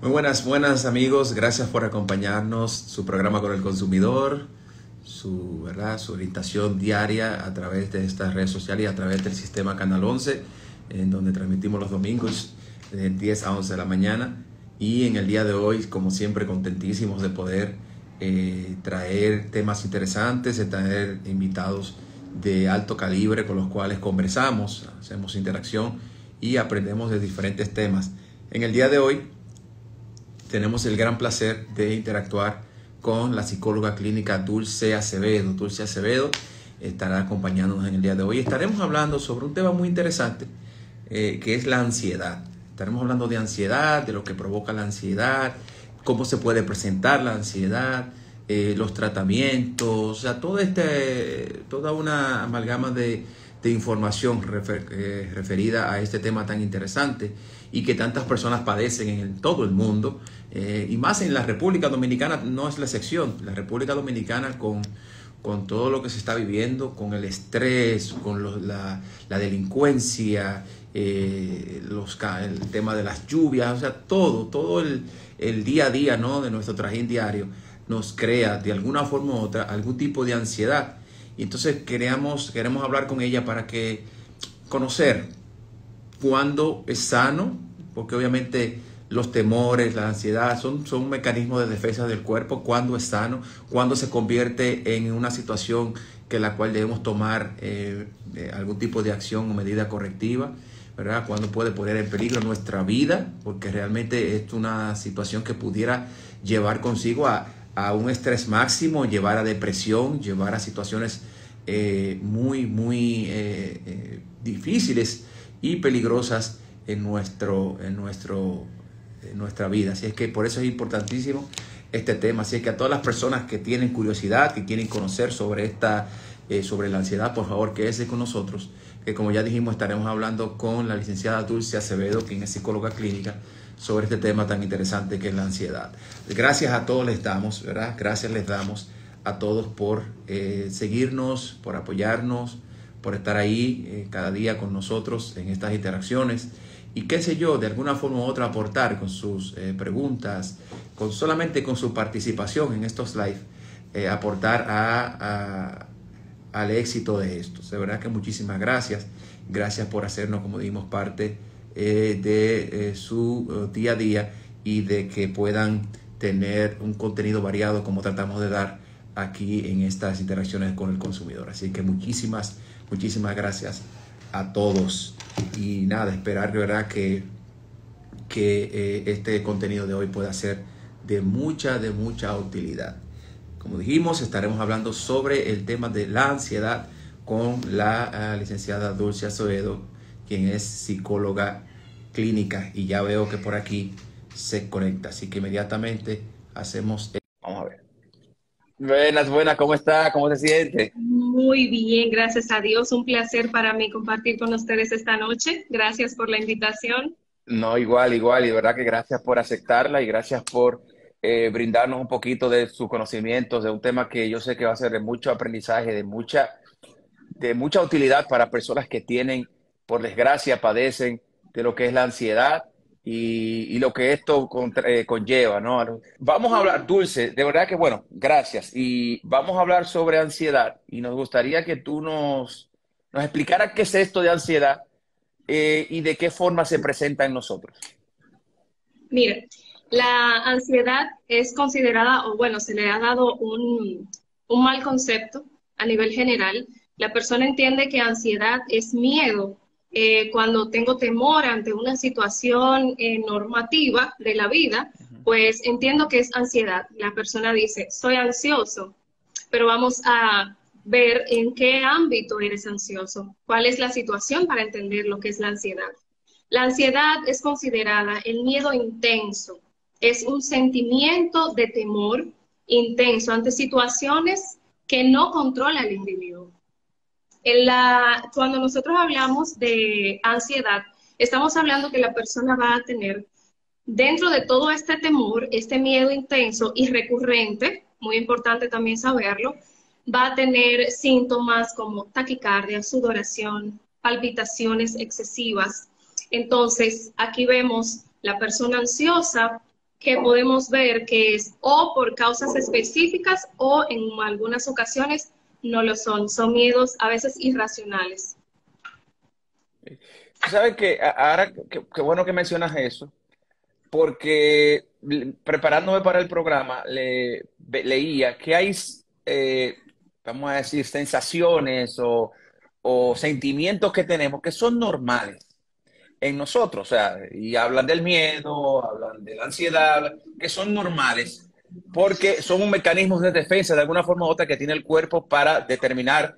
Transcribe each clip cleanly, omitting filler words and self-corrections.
Muy buenas, buenas amigos, gracias por acompañarnos, su programa con el consumidor, su orientación diaria a través de estas redes sociales y a través del sistema Canal 11, en donde transmitimos los domingos de 10 a 11 de la mañana. Y en el día de hoy, como siempre, contentísimos de poder traer temas interesantes, de traer invitados de alto calibre con los cuales conversamos, hacemos interacción y aprendemos de diferentes temas. En el día de hoy tenemos el gran placer de interactuar con la psicóloga clínica Dulce Acevedo. Dulce Acevedo estará acompañándonos en el día de hoy. Estaremos hablando sobre un tema muy interesante, que es la ansiedad. Estaremos hablando de ansiedad, de lo que provoca la ansiedad, cómo se puede presentar la ansiedad, los tratamientos, o sea, toda una amalgama de información referida a este tema tan interesante y que tantas personas padecen en todo el mundo, y más en la República Dominicana no es la excepción. La República Dominicana con todo lo que se está viviendo, con el estrés, con la delincuencia, el tema de las lluvias, o sea, todo el día a día, ¿no?, de nuestro trajín diario nos crea de alguna forma u otra algún tipo de ansiedad. Y entonces queremos hablar con ella para conocer cuándo es sano, porque obviamente los temores, la ansiedad son mecanismos de defensa del cuerpo. Cuándo es sano, cuándo se convierte en una situación que la cual debemos tomar algún tipo de acción o medida correctiva, ¿verdad? Cuándo puede poner en peligro nuestra vida, porque realmente es una situación que pudiera llevar consigo a un estrés máximo, llevar a depresión, llevar a situaciones muy difíciles y peligrosas en nuestra vida. Así es que por eso es importantísimo este tema. Así es que a todas las personas que tienen curiosidad, que quieren conocer sobre sobre la ansiedad, por favor, quédese con nosotros, que como ya dijimos, estaremos hablando con la licenciada Dulce Acevedo, quien es psicóloga clínica, sobre este tema tan interesante que es la ansiedad. Gracias a todos les damos, ¿verdad? Gracias les damos a todos por seguirnos, por apoyarnos, por estar ahí cada día con nosotros en estas interacciones y qué sé yo, de alguna forma u otra aportar con sus preguntas, solamente con su participación en estos live, aportar al éxito de estos. De verdad que muchísimas gracias. Gracias por hacernos, como dijimos, parte de su día a día y de que puedan tener un contenido variado como tratamos de dar aquí en estas interacciones con el consumidor. Así que muchísimas gracias a todos. Y nada, esperar de verdad que este contenido de hoy pueda ser de mucha utilidad. Como dijimos, estaremos hablando sobre el tema de la ansiedad con la licenciada Dulce Acevedo, quien es psicóloga clínica, y ya veo que por aquí se conecta, así que inmediatamente hacemos. Vamos a ver. Buenas, ¿cómo está? ¿Cómo se siente? Muy bien, gracias a Dios. Un placer para mí compartir con ustedes esta noche. Gracias por la invitación. No, igual, y de verdad que gracias por aceptarla y gracias por brindarnos un poquito de sus conocimientos de un tema que yo sé que va a ser de mucho aprendizaje, de mucha utilidad para personas que tienen, por desgracia, padecen de lo que es la ansiedad y lo que esto conlleva, ¿no? Vamos a hablar, Dulce, de verdad que bueno, gracias. Y vamos a hablar sobre ansiedad y nos gustaría que tú nos explicaras qué es esto de ansiedad, y de qué forma se presenta en nosotros. Mire, la ansiedad es considerada, o bueno, se le ha dado un mal concepto a nivel general. La persona entiende que ansiedad es miedo. Cuando tengo temor ante una situación normativa de la vida, pues entiendo que es ansiedad. La persona dice, soy ansioso, pero vamos a ver en qué ámbito eres ansioso, cuál es la situación para entender lo que es la ansiedad. La ansiedad es considerada el miedo intenso, es un sentimiento de temor intenso ante situaciones que no controla el individuo. Cuando nosotros hablamos de ansiedad, estamos hablando que la persona va a tener dentro de todo este temor, este miedo intenso y recurrente, muy importante también saberlo, va a tener síntomas como taquicardia, sudoración, palpitaciones excesivas. Entonces, aquí vemos la persona ansiosa que podemos ver que es o por causas específicas o en algunas ocasiones no lo son. Son miedos a veces irracionales. ¿Sabes qué? Ahora, qué bueno que mencionas eso, porque preparándome para el programa, leía que hay, eh, vamos a decir, sensaciones o sentimientos que tenemos que son normales en nosotros, o sea, y hablan del miedo, hablan de la ansiedad, que son normales, porque son un mecanismo de defensa de alguna forma u otra que tiene el cuerpo para determinar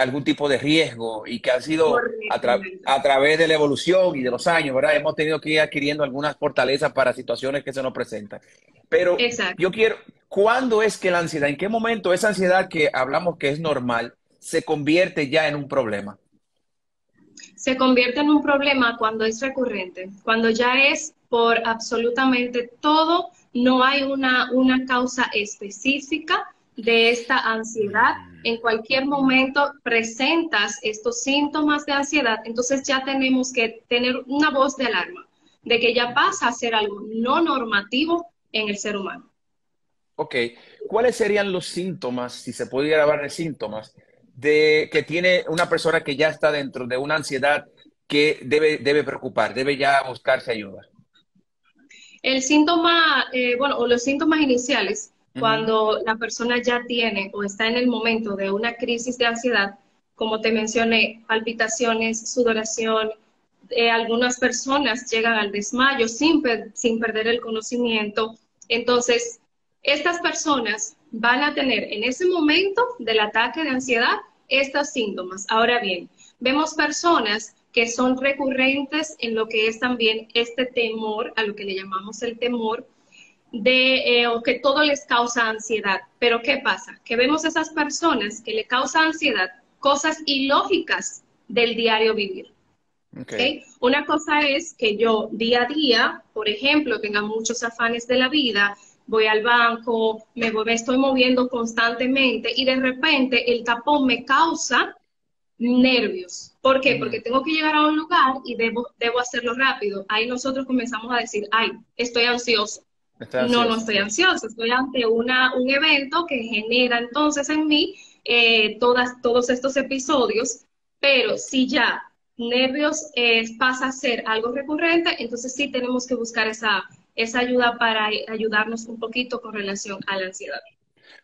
algún tipo de riesgo y que han sido Correctamente. a través de la evolución y de los años, ¿verdad? Hemos tenido que ir adquiriendo algunas fortalezas para situaciones que se nos presentan. Pero Exacto. yo quiero, ¿cuándo es que la ansiedad, en qué momento esa ansiedad que hablamos que es normal, se convierte ya en un problema? Se convierte en un problema cuando es recurrente, cuando ya es por absolutamente todo, no hay una causa específica de esta ansiedad. En cualquier momento presentas estos síntomas de ansiedad, entonces ya tenemos que tener una voz de alarma de que ya pasa a ser algo no normativo en el ser humano. Ok, ¿cuáles serían los síntomas, si se pudiera hablar de síntomas, de que tiene una persona que ya está dentro de una ansiedad que debe preocupar, debe ya buscarse ayuda? El síntoma, bueno, o los síntomas iniciales, Ujú. cuando la persona ya tiene o está en el momento de una crisis de ansiedad, como te mencioné, palpitaciones, sudoración, algunas personas llegan al desmayo sin perder el conocimiento. Entonces, estas personas van a tener en ese momento del ataque de ansiedad estos síntomas. Ahora bien, vemos personas que son recurrentes en lo que es también este temor, a lo que le llamamos el temor, o que todo les causa ansiedad. Pero ¿qué pasa? Que vemos esas personas que le causa ansiedad cosas ilógicas del diario vivir. Ok. ¿Okay? Una cosa es que yo día a día, por ejemplo, tenga muchos afanes de la vida, voy al banco, me estoy moviendo constantemente y de repente el tapón me causa nervios. ¿Por qué? Ujú. Porque tengo que llegar a un lugar y debo hacerlo rápido. Ahí nosotros comenzamos a decir, ay, estoy ansioso. Está No, no ansioso, estoy sí. ansioso, estoy ante un evento que genera entonces en mí todos estos episodios, pero si ya nervios pasa a ser algo recurrente, entonces sí tenemos que buscar esa ayuda para ayudarnos un poquito con relación a la ansiedad.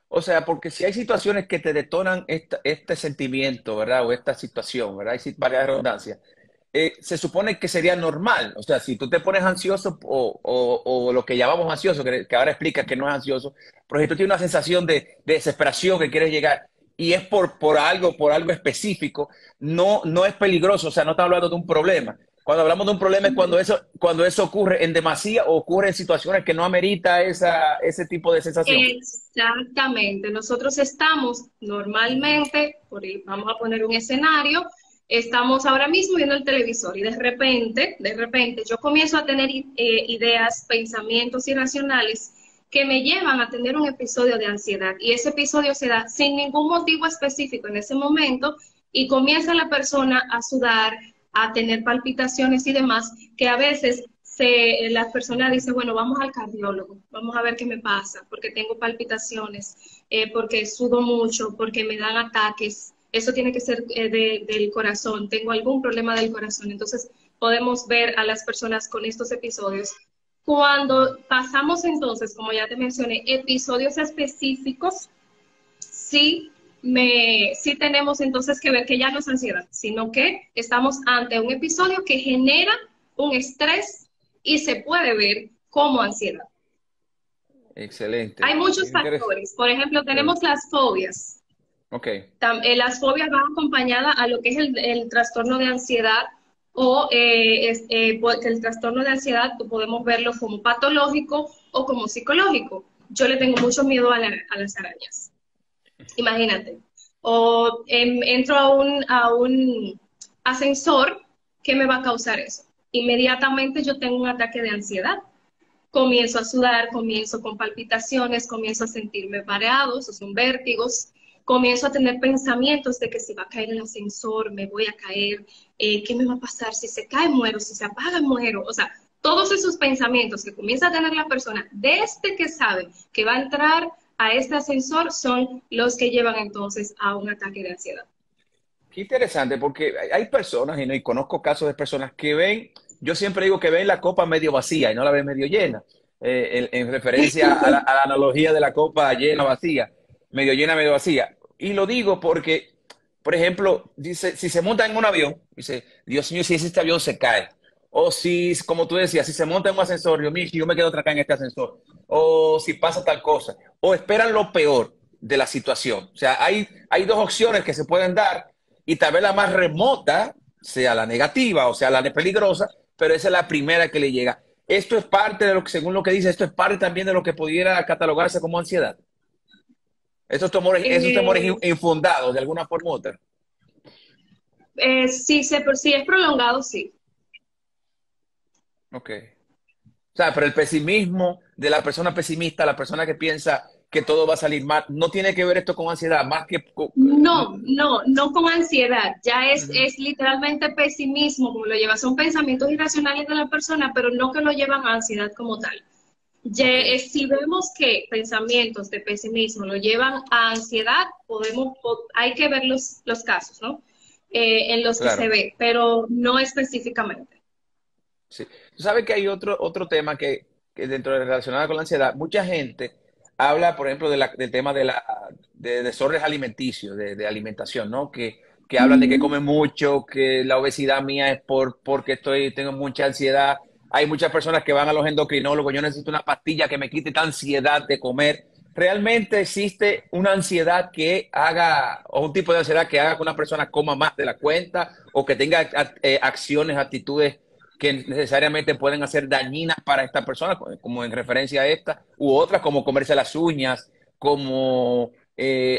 O sea, porque si hay situaciones que te detonan este sentimiento, ¿verdad? O esta situación, ¿verdad? Hay varias redundancias. Se supone que sería normal. O sea, si tú te pones ansioso o lo que llamamos ansioso, que ahora explica que no es ansioso, pero si tú tienes una sensación de desesperación que quieres llegar y es por algo específico, no es peligroso. O sea, no estamos hablando de un problema. Cuando hablamos de un problema es cuando eso ocurre en demasía o ocurre en situaciones que no amerita ese tipo de sensación. Exactamente. Nosotros estamos normalmente, vamos a poner un escenario, estamos ahora mismo viendo el televisor y de repente yo comienzo a tener ideas, pensamientos irracionales que me llevan a tener un episodio de ansiedad y ese episodio se da sin ningún motivo específico en ese momento y comienza la persona a sudar, a tener palpitaciones y demás, que a veces la persona dice, bueno, vamos al cardiólogo, vamos a ver qué me pasa, porque tengo palpitaciones, porque sudo mucho, porque me dan ataques, eso tiene que ser del corazón, tengo algún problema del corazón. Entonces podemos ver a las personas con estos episodios. Cuando pasamos entonces, como ya te mencioné, episodios específicos, sí tenemos entonces que ver que ya no es ansiedad, sino que estamos ante un episodio que genera un estrés y se puede ver como ansiedad. Hay Excelente. muchos factores. Por ejemplo, Sí. tenemos las fobias. Ok. Las fobias van acompañadas a lo que es el trastorno de ansiedad o porque el trastorno de ansiedad podemos verlo como patológico o como psicológico. Yo le tengo mucho miedo a las arañas. Imagínate. O entro a un ascensor, ¿qué me va a causar eso? Inmediatamente yo tengo un ataque de ansiedad. Comienzo a sudar, comienzo con palpitaciones, comienzo a sentirme mareado, esos son vértigos, comienzo a tener pensamientos de que si va a caer el ascensor, me voy a caer, ¿qué me va a pasar? Si se cae, muero, si se apaga, muero. O sea, todos esos pensamientos que comienza a tener la persona desde que sabe que va a entrar a este ascensor son los que llevan entonces a un ataque de ansiedad. Qué interesante, porque hay personas, y conozco casos de personas que ven, yo siempre digo que ven la copa medio vacía y no la ven medio llena, en referencia a la analogía de la copa llena vacía, medio vacía. Y lo digo porque, por ejemplo, dice, si se monta en un avión, dice, Dios mío, si este avión se cae. O si, como tú decías, si se monta en un ascensor, Dios mío, si yo me quedo atrás en este ascensor. O si pasa tal cosa. O esperan lo peor de la situación. O sea, hay dos opciones que se pueden dar y tal vez la más remota sea la negativa o sea la peligrosa, pero esa es la primera que le llega. Esto es parte de lo que, según lo que dice, esto es parte también de lo que pudiera catalogarse como ansiedad. Esos temores infundados de alguna forma u otra. Si es prolongado, sí. Ok. O sea, pero el pesimismo de la persona pesimista, la persona que piensa que todo va a salir mal, no tiene que ver esto con ansiedad, más que... No con ansiedad, ya es literalmente pesimismo, como lo lleva, son pensamientos irracionales de la persona, pero no que lo llevan a ansiedad como tal. Okay. Si vemos que pensamientos de pesimismo lo llevan a ansiedad, hay que ver los casos, ¿no? En los que se ve, pero no específicamente. Sí. Tú sabes que hay otro tema que dentro de relacionado con la ansiedad, mucha gente habla, por ejemplo, del tema de desórdenes alimenticios, de alimentación, ¿no? Que hablan de que comen mucho, que la obesidad mía es porque tengo mucha ansiedad. Hay muchas personas que van a los endocrinólogos, yo necesito una pastilla que me quite esta ansiedad de comer. ¿Realmente existe una ansiedad que haga, o un tipo de ansiedad que haga que una persona coma más de la cuenta o que tenga acciones, actitudes que necesariamente pueden hacer dañinas para esta persona, como en referencia a esta, u otras como comerse las uñas, como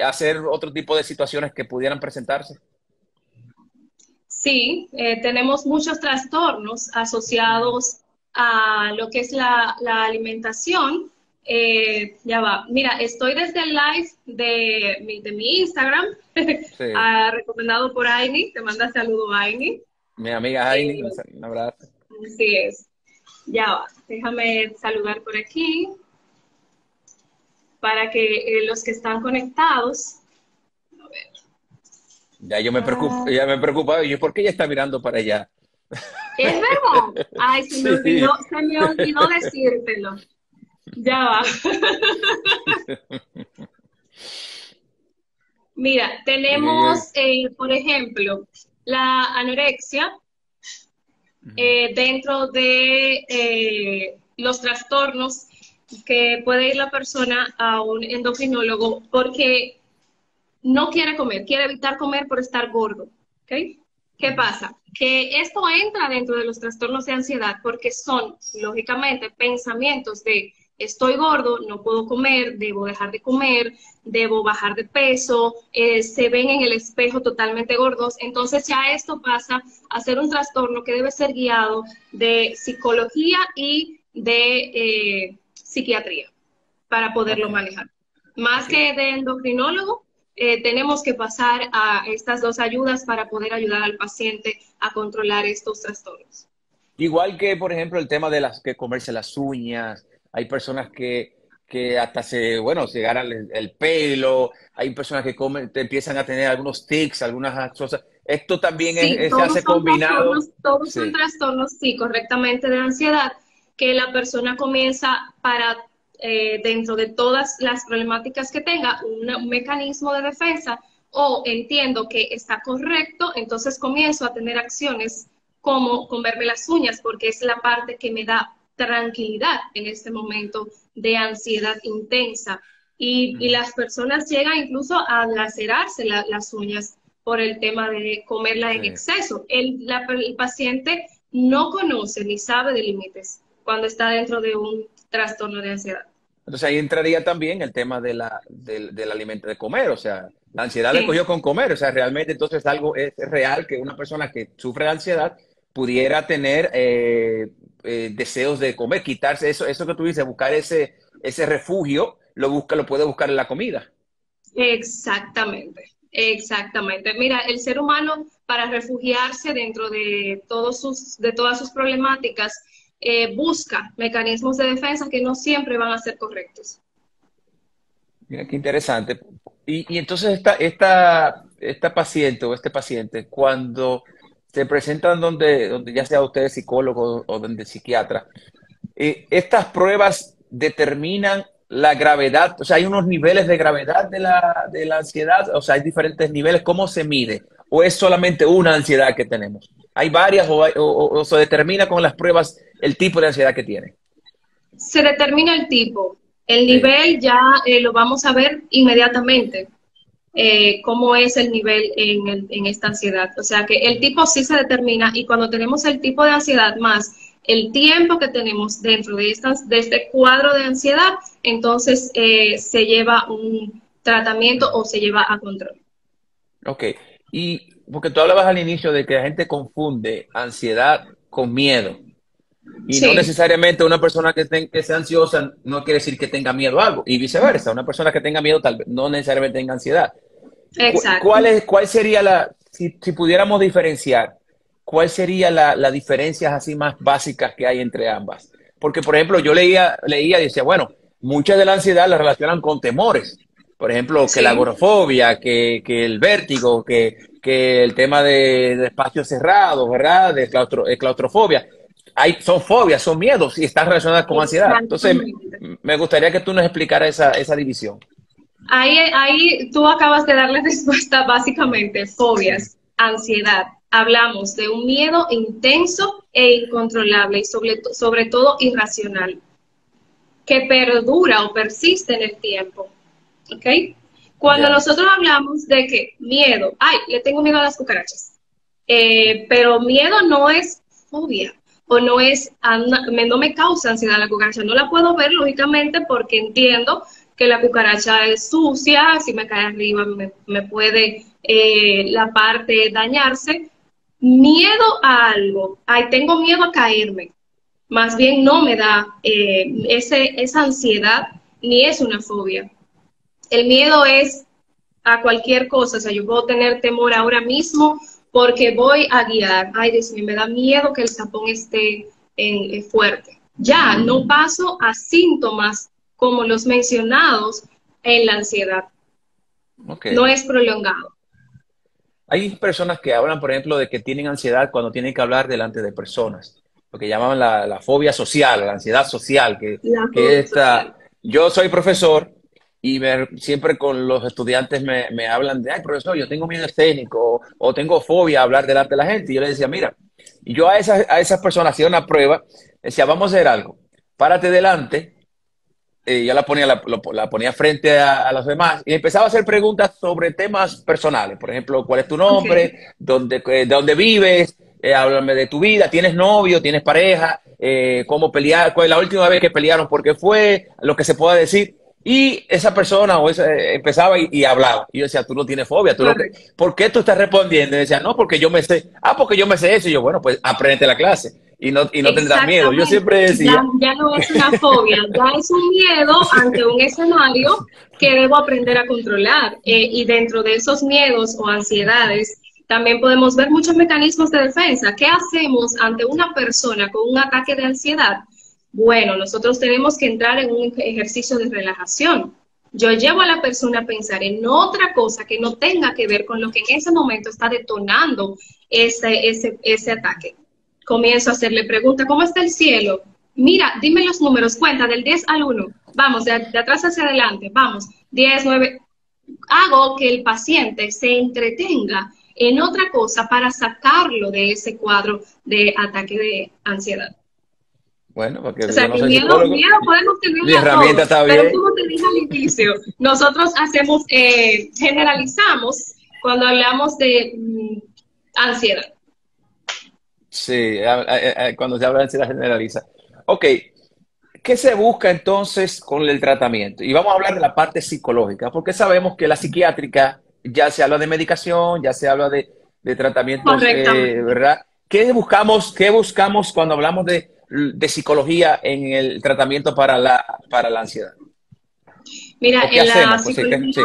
hacer otro tipo de situaciones que pudieran presentarse? Sí, tenemos muchos trastornos asociados a lo que es la alimentación. Ya va. Mira, estoy desde el live de mi Instagram, Sí. recomendado por Aini. Te manda saludo, Aini. Mi amiga Aini, un abrazo. Así es. Ya va. Déjame saludar por aquí para que los que están conectados. A ver. Ya yo me preocupaba. ¿Y por qué ella está mirando para allá? Es verdad. Ay, se me olvidó decírtelo. Ya va. Mira, tenemos, por ejemplo, la anorexia dentro de los trastornos que puede ir la persona a un endocrinólogo porque no quiere comer, quiere evitar comer por estar gordo. ¿Okay? ¿Qué pasa? Que esto entra dentro de los trastornos de ansiedad porque son, lógicamente, pensamientos de estoy gordo, no puedo comer, debo dejar de comer, debo bajar de peso, se ven en el espejo totalmente gordos. Entonces ya esto pasa a ser un trastorno que debe ser guiado de psicología y de psiquiatría para poderlo manejar. Más que de endocrinólogo, tenemos que pasar a estas dos ayudas para poder ayudar al paciente a controlar estos trastornos. Igual que, por ejemplo, el tema de que comerse las uñas, hay personas que hasta se agarran el pelo, hay personas que empiezan a tener algunos tics, algunas cosas. Esto también sí, se hace combinado. Todos son trastornos, sí, correctamente, de ansiedad, que la persona comienza dentro de todas las problemáticas que tenga, un mecanismo de defensa, o entiendo que está correcto, entonces comienzo a tener acciones como comerme las uñas, porque es la parte que me da tranquilidad en este momento de ansiedad intensa. Y las personas llegan incluso a lacerarse las uñas por el tema de comerla en exceso. El paciente no conoce ni sabe de límites cuando está dentro de un trastorno de ansiedad. Entonces ahí entraría también el tema del alimento de comer, o sea, la ansiedad le cogió con comer, o sea, realmente entonces es real que una persona que sufre de ansiedad pudiera tener deseos de comer, quitarse eso que tú dices, buscar ese refugio, lo puede buscar en la comida. Exactamente. Mira, el ser humano para refugiarse dentro de todas sus problemáticas busca mecanismos de defensa que no siempre van a ser correctos. Mira, qué interesante. Y entonces esta paciente o este paciente, cuando se presentan donde ya sea usted psicólogo o donde psiquiatra, estas pruebas determinan la gravedad, o sea, hay unos niveles de gravedad de la ansiedad, o sea, hay diferentes niveles. ¿Cómo se mide? ¿O es solamente una ansiedad que tenemos? ¿Hay varias o se determina con las pruebas el tipo de ansiedad que tiene? Se determina el tipo. El Sí. nivel ya lo vamos a ver inmediatamente, cómo es el nivel en esta ansiedad. O sea que el tipo sí se determina, y cuando tenemos el tipo de ansiedad más el tiempo que tenemos dentro de este cuadro de ansiedad, entonces se lleva un tratamiento o se lleva a control. Ok. Y porque tú hablabas al inicio de que la gente confunde ansiedad con miedo. Y no Sí, necesariamente una persona que sea ansiosa no quiere decir que tenga miedo a algo. Y viceversa, una persona que tenga miedo tal vez no necesariamente tenga ansiedad. exacto. ¿Cuál sería si pudiéramos diferenciar, cuál sería la diferencias así más básicas que hay entre ambas? Porque, por ejemplo, yo leía y decía, bueno, mucha de la ansiedad la relacionan con temores. Por ejemplo, que la Sí, agorafobia, que el vértigo, que el tema de espacios cerrados, ¿verdad? De claustrofobia. Son fobias, son miedos y están relacionadas con ansiedad. Entonces, exactamente. me gustaría que tú nos explicaras esa división. Ahí tú acabas de darle respuesta básicamente, fobias, ansiedad. Hablamos de un miedo intenso e incontrolable y sobre todo irracional, que perdura o persiste en el tiempo. ¿Ok? Cuando Ya. nosotros hablamos de que miedo, ay, le tengo miedo a las cucarachas, pero miedo no es fobia o no me causa ansiedad la cucaracha. No la puedo ver lógicamente porque entiendo que la cucaracha es sucia, si me cae arriba me puede la parte dañarse. Miedo a algo, ay, tengo miedo a caerme, más bien no me da esa ansiedad ni es una fobia. El miedo es a cualquier cosa, o sea, yo puedo tener temor ahora mismo porque voy a guiar. Ay, Dios mío, me da miedo que el tapón esté fuerte. Ya, no paso a síntomas como los mencionados en la ansiedad. Ok. No es prolongado. Hay personas que hablan, por ejemplo, de que tienen ansiedad cuando tienen que hablar delante de personas, lo que llamaban la fobia social, la ansiedad social, La que fobia social. esta... Yo soy profesor y siempre con los estudiantes me hablan de, ay, profesor, yo tengo miedo escénico o tengo fobia a hablar delante de la gente. Y yo les decía, mira, y yo a esas personas hacía una prueba, decía, vamos a hacer algo, párate delante, yo la ponía frente a los demás y empezaba a hacer preguntas sobre temas personales. Por ejemplo, ¿cuál es tu Ok, nombre? ¿Dónde vives? Háblame de tu vida. ¿Tienes novio? ¿Tienes pareja? ¿Cómo pelear? ¿Cuál es la última vez que pelearon? ¿Por qué fue? Lo que se pueda decir. Y esa persona empezaba y hablaba. Y yo decía, tú no tienes fobia. correcto. ¿Por qué tú estás respondiendo? Y decía, no, porque yo me sé. Ah, porque yo me sé eso. Y yo, bueno, pues aprende la clase y no tendrás miedo. Yo Exactamente. siempre decía, Ya no es una fobia, ya es un miedo ante un escenario que debo aprender a controlar. Y dentro de esos miedos o ansiedades, también podemos ver muchos mecanismos de defensa. ¿Qué hacemos ante una persona con un ataque de ansiedad? Bueno, nosotros tenemos que entrar en un ejercicio de relajación. Yo llevo a la persona a pensar en otra cosa que no tenga que ver con lo que en ese momento está detonando ese ataque. Comienzo a hacerle preguntas, ¿cómo está el cielo? Mira, dime los números, cuenta del 10 al 1. Vamos, de atrás hacia adelante, vamos, 10, 9. Hago que el paciente se entretenga en otra cosa para sacarlo de ese cuadro de ataque de ansiedad. bueno, porque O yo sea, no que soy miedo psicólogo, podemos mi tenerle a herramienta todos, está pero bien. como te dije al inicio, nosotros generalizamos cuando hablamos de ansiedad. Sí, cuando se habla de ansiedad generaliza. Ok, ¿qué se busca entonces con el tratamiento? Y vamos a hablar de la parte psicológica, porque sabemos que la psiquiátrica ya se habla de medicación, ya se habla de tratamientos, Correctamente. ¿verdad? ¿Qué buscamos cuando hablamos de psicología en el tratamiento para la ansiedad? Mira, ¿O qué en la hacemos? Pues sí, psicología, sí.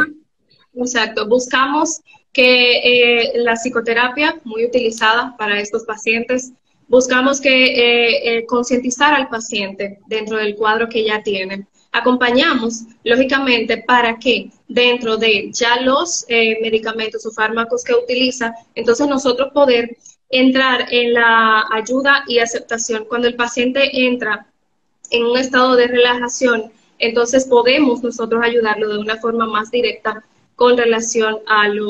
exacto, buscamos que la psicoterapia, muy utilizada para estos pacientes, buscamos que concientizar al paciente dentro del cuadro que ya tiene. Acompañamos, lógicamente, para que dentro de ya los medicamentos o fármacos que utiliza, entonces nosotros poder entrar en la ayuda y aceptación. Cuando el paciente entra en un estado de relajación, entonces podemos nosotros ayudarlo de una forma más directa con relación a al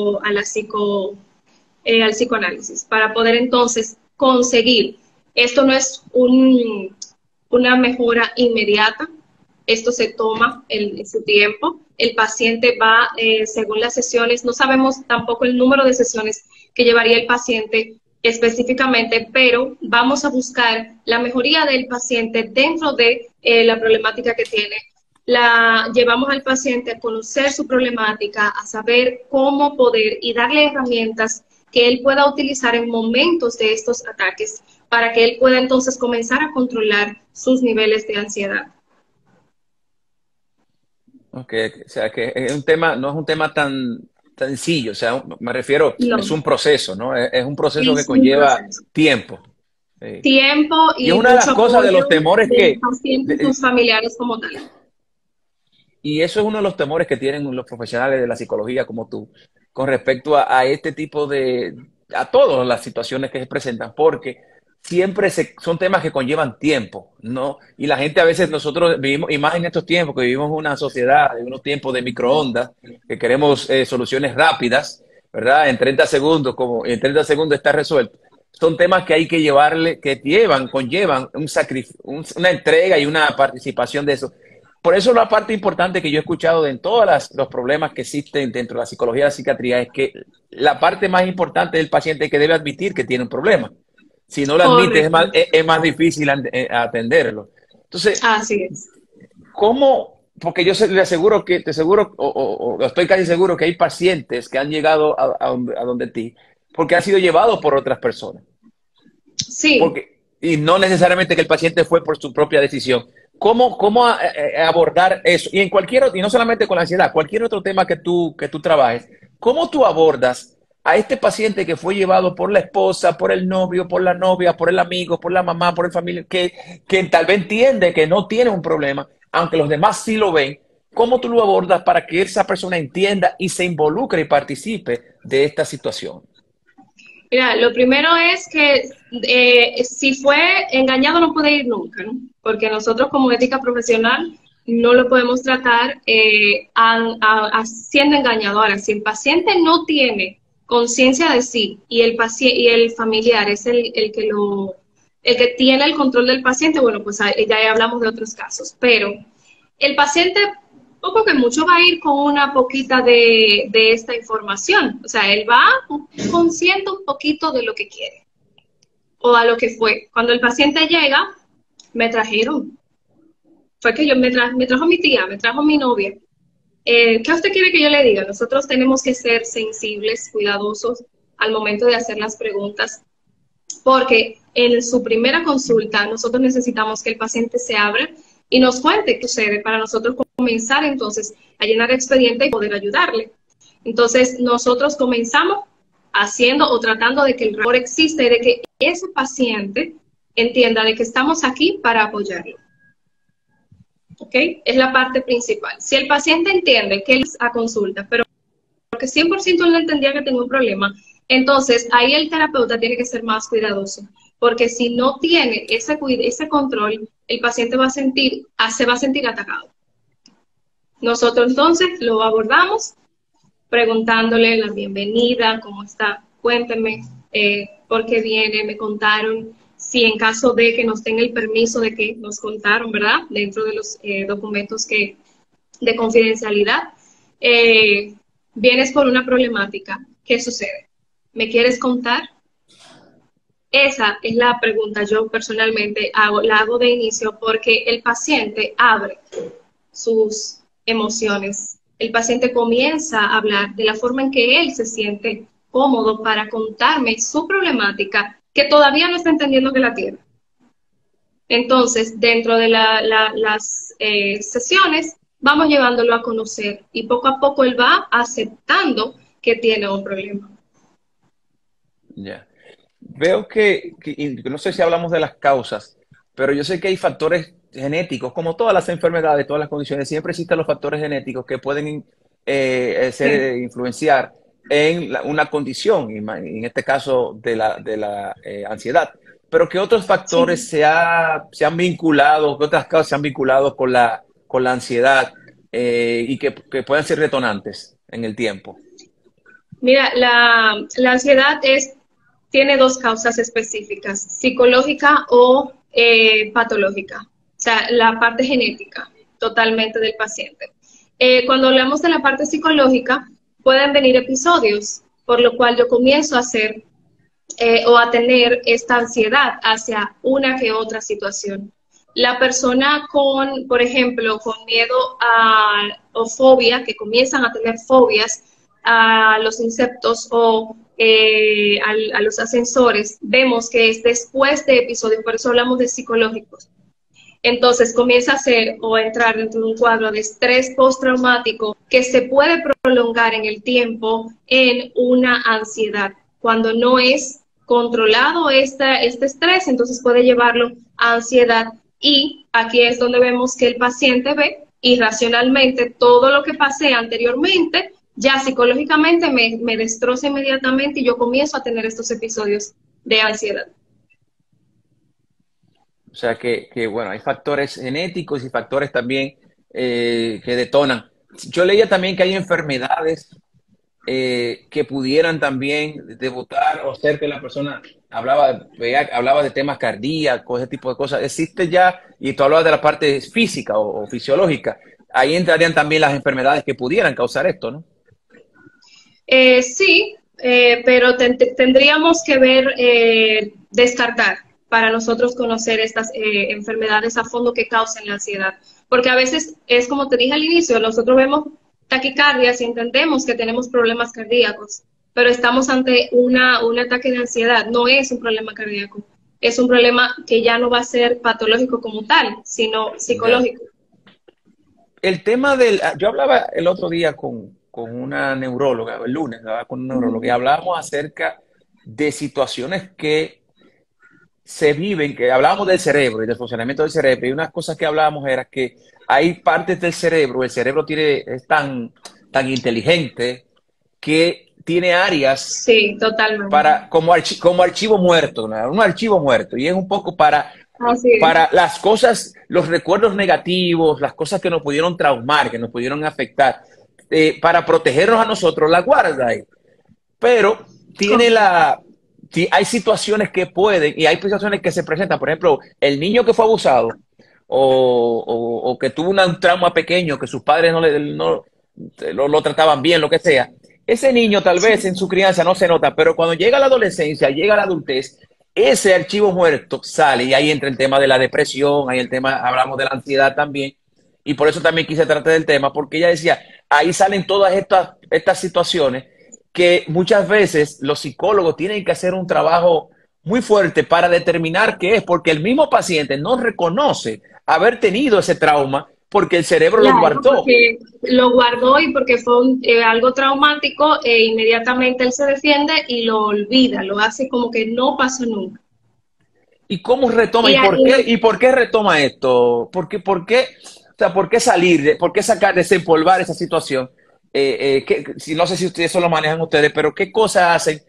psicoanálisis, para poder entonces conseguir. Esto no es una mejora inmediata, esto se toma su tiempo. El paciente va, según las sesiones, no sabemos tampoco el número de sesiones que llevaría el paciente específicamente, pero vamos a buscar la mejoría del paciente dentro de la problemática que tiene. Llevamos al paciente a conocer su problemática, a saber cómo poder y darle herramientas que él pueda utilizar en momentos de estos ataques para que él pueda entonces comenzar a controlar sus niveles de ansiedad. Ok, o sea que es un tema, no es un tema tan sencillo, o sea, me refiero, No, es un proceso, ¿no? Es un proceso que es un conlleva proceso. tiempo. Sí. Tiempo Y es y una de las mucho cosas de apoyo los temores del que, paciente y sus familiares como tal. y eso es uno de los temores que tienen los profesionales de la psicología como tú, con respecto a este tipo a todas las situaciones que se presentan, porque siempre son temas que conllevan tiempo, ¿no? Y la gente a veces, nosotros vivimos, y más en estos tiempos, que vivimos una sociedad, en unos tiempos de microondas, que queremos soluciones rápidas, ¿verdad? En 30 segundos, como en 30 segundos está resuelto. Son temas que hay que llevarle, conllevan una entrega y una participación de eso. Por eso la parte importante que yo he escuchado en todos los problemas que existen dentro de la psicología y la psiquiatría es que la parte más importante del paciente es que debe admitir que tiene un problema. Si no lo admite, Correcto. es más difícil atenderlo. Entonces, Así es. ¿cómo? Porque yo te aseguro o estoy casi seguro que hay pacientes que han llegado a donde ti porque han sido llevados por otras personas. Sí. Y no necesariamente que el paciente fue por su propia decisión. ¿Cómo abordar eso? Y no solamente con la ansiedad, cualquier otro tema que tú trabajes, ¿cómo tú abordas a este paciente que fue llevado por la esposa, por el novio, por la novia, por el amigo, por la mamá, por el familiar, que tal vez entiende que no tiene un problema, aunque los demás sí lo ven? ¿Cómo tú lo abordas para que esa persona entienda y se involucre y participe de esta situación? Mira, lo primero es que si fue engañado no puede ir nunca, ¿no? Porque nosotros como ética profesional no lo podemos tratar siendo engañado. Ahora, si el paciente no tiene conciencia de sí y el familiar es el que tiene el control del paciente, bueno, pues ya hablamos de otros casos. Pero el paciente poco que mucho va a ir con una poquita de esta información. O sea, él va consciente un poquito de lo que quiere o a lo que fue. Cuando el paciente llega, me trajeron. Fue que me trajo mi tía, me trajo mi novia. ¿Qué usted quiere que yo le diga? Nosotros tenemos que ser sensibles, cuidadosos al momento de hacer las preguntas, porque en su primera consulta nosotros necesitamos que el paciente se abra y nos cuente qué sucede para nosotros comenzar entonces a llenar expediente y poder ayudarle. Entonces nosotros comenzamos haciendo o tratando de que el error existe, de que ese paciente entienda de que estamos aquí para apoyarlo. ¿Ok? Es la parte principal. Si el paciente entiende que él es a consulta, pero porque 100% él no entendía que tenía un problema, entonces ahí el terapeuta tiene que ser más cuidadoso, porque si no tiene ese control, el paciente se va a sentir atacado. Nosotros entonces lo abordamos preguntándole la bienvenida, cómo está, cuénteme por qué viene, me contaron, si en caso de que nos tenga el permiso de que nos contaron, ¿verdad? Dentro de los documentos de confidencialidad, vienes por una problemática, ¿qué sucede? ¿Me quieres contar? Esa es la pregunta, yo personalmente la hago de inicio porque el paciente abre sus emociones. El paciente comienza a hablar de la forma en que él se siente cómodo para contarme su problemática que todavía no está entendiendo que la tiene. Entonces, dentro de las sesiones, vamos llevándolo a conocer y poco a poco él va aceptando que tiene un problema. Ya. veo y no sé si hablamos de las causas, pero yo sé que hay factores genéticos, como todas las enfermedades, todas las condiciones, siempre existen los factores genéticos que pueden Sí, influenciar en una condición, en este caso de la ansiedad. Pero ¿qué otros factores sí. se han vinculado, qué otras causas se han vinculado con la ansiedad y que puedan ser detonantes en el tiempo? Mira, la ansiedad tiene dos causas específicas, psicológica o patológica, o sea, la parte genética totalmente del paciente. Cuando hablamos de la parte psicológica, pueden venir episodios, por lo cual yo comienzo a hacer o a tener esta ansiedad hacia una que otra situación. La persona con, por ejemplo, con miedo o fobia, que comienzan a tener fobias a los insectos o a los ascensores, vemos que es después de episodios, por eso hablamos de psicológicos. Entonces comienza a ser o a entrar dentro de un cuadro de estrés postraumático que se puede prolongar en el tiempo en una ansiedad. Cuando no es controlado este estrés, entonces puede llevarlo a ansiedad. Y aquí es donde vemos que el paciente ve irracionalmente todo lo que pasé anteriormente, ya psicológicamente me destroza inmediatamente y yo comienzo a tener estos episodios de ansiedad. O sea bueno, hay factores genéticos y factores también que detonan. Yo leía también que hay enfermedades que pudieran también debutar o ser que la persona hablaba de temas cardíacos, ese tipo de cosas. Existe ya, y tú hablabas de la parte física o fisiológica, ahí entrarían también las enfermedades que pudieran causar esto, ¿no? Sí, pero tendríamos que ver, descartar para nosotros conocer estas enfermedades a fondo que causan la ansiedad. Porque a veces es como te dije al inicio, nosotros vemos taquicardias y entendemos que tenemos problemas cardíacos, pero estamos ante un ataque de ansiedad. No es un problema cardíaco, es un problema que ya no va a ser patológico como tal, sino Ya. psicológico. El tema yo hablaba el otro día con una neuróloga, el lunes, hablaba con una neuróloga, y Ujú. hablábamos acerca de situaciones que se viven, que hablábamos del cerebro y del funcionamiento del cerebro, y unas cosas que hablábamos era que hay partes del cerebro, es tan inteligente que tiene áreas Sí, totalmente. como archivo muerto, ¿no? Un archivo muerto, y es un poco Así es. para las cosas, los recuerdos negativos, las cosas que nos pudieron traumar, que nos pudieron afectar, para protegernos a nosotros, la guarda ahí. Pero tiene Correcto. sí, hay situaciones que pueden y hay situaciones que se presentan. Por ejemplo, el niño que fue abusado o que tuvo un trauma pequeño, que sus padres no lo trataban bien, lo que sea. Ese niño tal vez Sí. en su crianza no se nota, pero cuando llega a la adolescencia, llega a la adultez, ese archivo muerto sale y ahí entra el tema de la depresión, ahí el tema, hablamos de la ansiedad también. Y por eso también quise tratar del tema, porque ella decía, ahí salen todas estas situaciones que muchas veces los psicólogos tienen que hacer un trabajo muy fuerte para determinar qué es, porque el mismo paciente no reconoce haber tenido ese trauma porque el cerebro lo Claro, guardó. porque lo guardó y porque fue algo traumático e inmediatamente él se defiende y lo olvida, lo hace como que no pasó nunca. ¿Y cómo retoma? Y, Y por qué retoma esto? O sea, ¿por qué por qué sacar, desempolvar esa situación? Si, no sé si ustedes eso lo manejan ustedes, pero ¿qué cosas hacen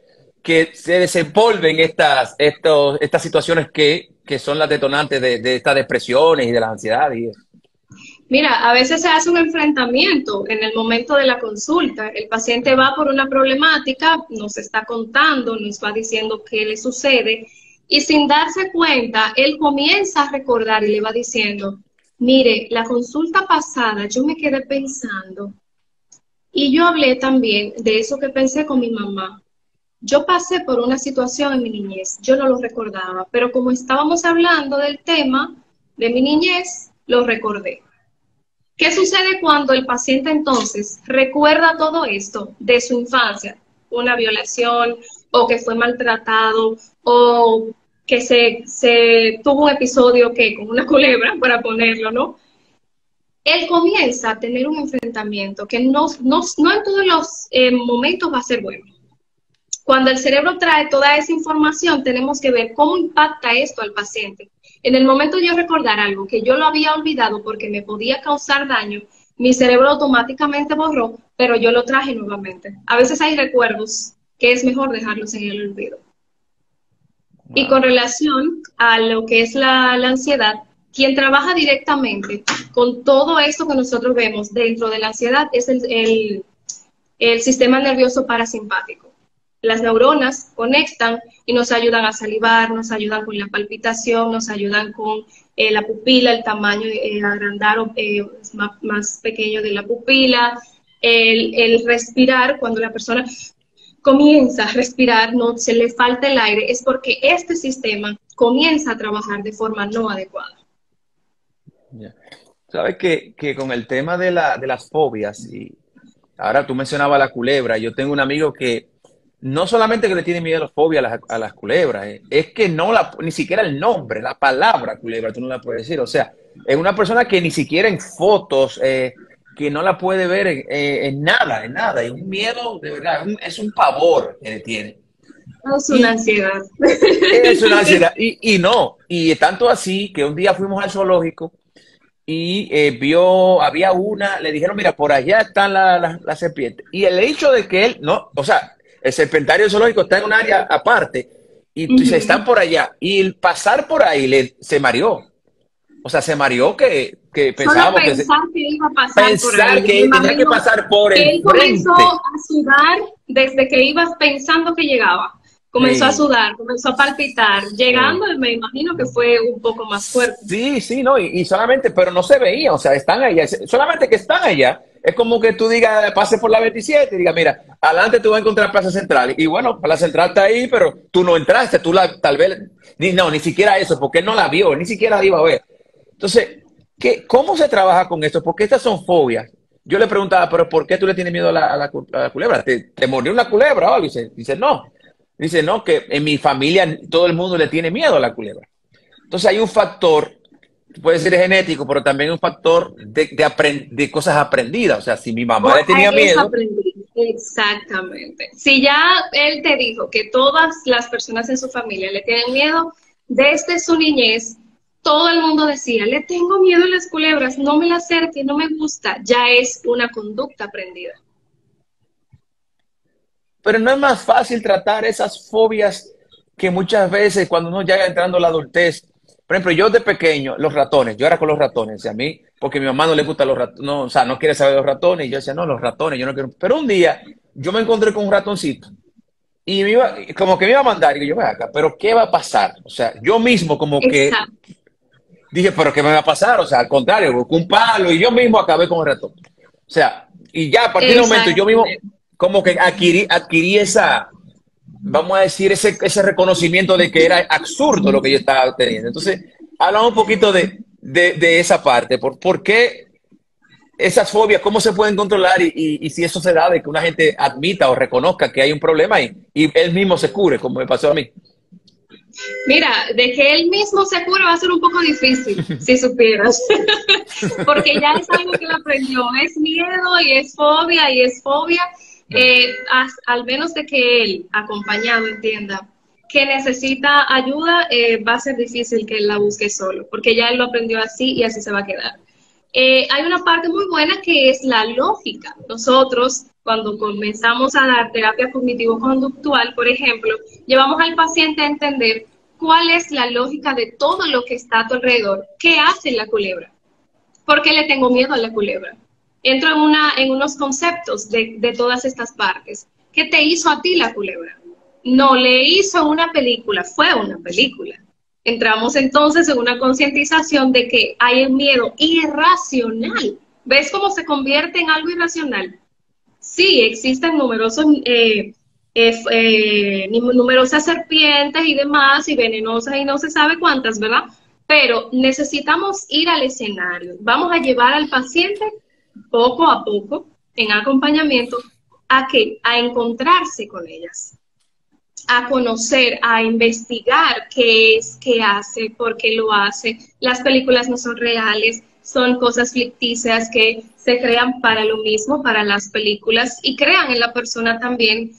que se desempolven estas situaciones que son las detonantes de estas depresiones y de la ansiedad? mira, a veces se hace un enfrentamiento en el momento de la consulta. El paciente va por una problemática, nos está contando, nos va diciendo qué le sucede y sin darse cuenta, él comienza a recordar y le va diciendo, mire, la consulta pasada yo me quedé pensando y yo hablé también de eso que pensé con mi mamá. Yo pasé por una situación en mi niñez, yo no lo recordaba, pero como estábamos hablando del tema de mi niñez, lo recordé. ¿Qué sucede cuando el paciente entonces recuerda todo esto de su infancia? Una violación o que fue maltratado o que se tuvo un episodio que con una culebra, para ponerlo, ¿no? Él comienza a tener un enfrentamiento que no en todos los momentos va a ser bueno. Cuando el cerebro trae toda esa información, tenemos que ver cómo impacta esto al paciente. En el momento de yo recordar algo que yo lo había olvidado porque me podía causar daño, mi cerebro automáticamente borró, pero yo lo traje nuevamente. A veces hay recuerdos que es mejor dejarlos en el olvido. Wow. Y con relación a lo que es la ansiedad, quien trabaja directamente con todo esto que nosotros vemos dentro de la ansiedad es el sistema nervioso parasimpático. Las neuronas conectan y nos ayudan a salivar, nos ayudan con la palpitación, nos ayudan con la pupila, el tamaño, agrandar más pequeño de la pupila, el respirar, cuando la persona comienza a respirar, no se le falta el aire, es porque este sistema comienza a trabajar de forma no adecuada. Yeah. Sabes que con el tema de las fobias, y ahora tú mencionabas la culebra, yo tengo un amigo que no solamente que le tiene miedo a la fobia a las culebras, es que ni siquiera el nombre, la palabra culebra, tú no la puedes decir. O sea, es una persona que ni siquiera en fotos, que no la puede ver en nada. Es un miedo, de verdad, es un pavor que le tiene. Es una ansiedad. Es una ansiedad. Y tanto así que un día fuimos al zoológico y había le dijeron, mira, por allá están las serpientes. Y el hecho de que él, el serpentario zoológico está en un área aparte y se están por allá. Y el pasar por ahí se mareó. O sea, se mareó que pensábamos que iba a pasar por ahí. Que tenía que pasar por el él comenzó a sudar desde que ibas pensando que llegaba. Comenzó a sudar, comenzó a palpitar. Llegando, me imagino que fue un poco más fuerte. Sí, no, y solamente, pero no se veía, o sea, están allá. Solamente que están allá. Es como que tú digas, pase por la 27 y digas, mira, adelante tú vas a encontrar Plaza Central. Y bueno, Plaza Central está ahí, pero tú no entraste, tal vez, ni siquiera eso, porque él no la vio, ni siquiera la iba a ver. Entonces, ¿cómo se trabaja con esto? Porque estas son fobias. Yo le preguntaba, pero ¿por qué tú le tienes miedo a la culebra? ¿Te mordió una culebra o algo? Dice, no. Dice, no, que en mi familia todo el mundo le tiene miedo a la culebra. Entonces hay un factor, puede ser genético, pero también un factor de cosas aprendidas. O sea, si mi mamá le tenía miedo... Exactamente. Si ya él te dijo que todas las personas en su familia le tienen miedo, desde su niñez, todo el mundo decía, le tengo miedo a las culebras, no me la acerque, no me gusta. Ya es una conducta aprendida. Pero no es más fácil tratar esas fobias que muchas veces cuando uno ya entrando a la adultez. Por ejemplo, yo de pequeño, los ratones, yo era con los ratones, y a mí, porque a mi mamá no le gustan los ratones, no, o sea, no quiere saber de los ratones, y yo decía, no, los ratones, yo no quiero. Pero un día yo me encontré con un ratoncito y como que me iba a mandar, y yo, ven acá, pero ¿qué va a pasar? O sea, yo mismo como que dije, pero ¿qué me va a pasar? O sea, al contrario, busqué un palo y yo mismo acabé con el ratón. O sea, y ya a partir del momento yo mismo como que adquirí esa, vamos a decir, ese reconocimiento de que era absurdo lo que yo estaba teniendo. Entonces, hablamos un poquito de esa parte. ¿Por qué esas fobias, cómo se pueden controlar y si eso se da de que una gente admita o reconozca que hay un problema y él mismo se cure, como me pasó a mí? Mira, de que él mismo se cure va a ser un poco difícil, si supieras. Porque ya es algo que él aprendió. Es miedo y es fobia. Al menos de que él, acompañado, entienda que necesita ayuda, va a ser difícil que él la busque solo, porque ya él lo aprendió así y así se va a quedar. Hay una parte muy buena que es la lógica. Nosotros, cuando comenzamos a dar terapia cognitivo-conductual, por ejemplo, llevamos al paciente a entender cuál es la lógica de todo lo que está a tu alrededor. ¿Qué hace la culebra? ¿Por qué le tengo miedo a la culebra? Entro en unos conceptos de todas estas partes. ¿Qué te hizo a ti la culebra? No le hizo una película, fue una película. Entramos entonces en una concientización de que hay un miedo irracional. ¿Ves cómo se convierte en algo irracional? Sí, existen numerosas serpientes y demás, y venenosas y no se sabe cuántas, ¿verdad? Pero necesitamos ir al escenario. Vamos a llevar al paciente poco a poco, en acompañamiento, a encontrarse con ellas, a conocer, a investigar qué es, qué hace, por qué lo hace. Las películas no son reales, son cosas ficticias que se crean para lo mismo, para las películas, y crean en la persona también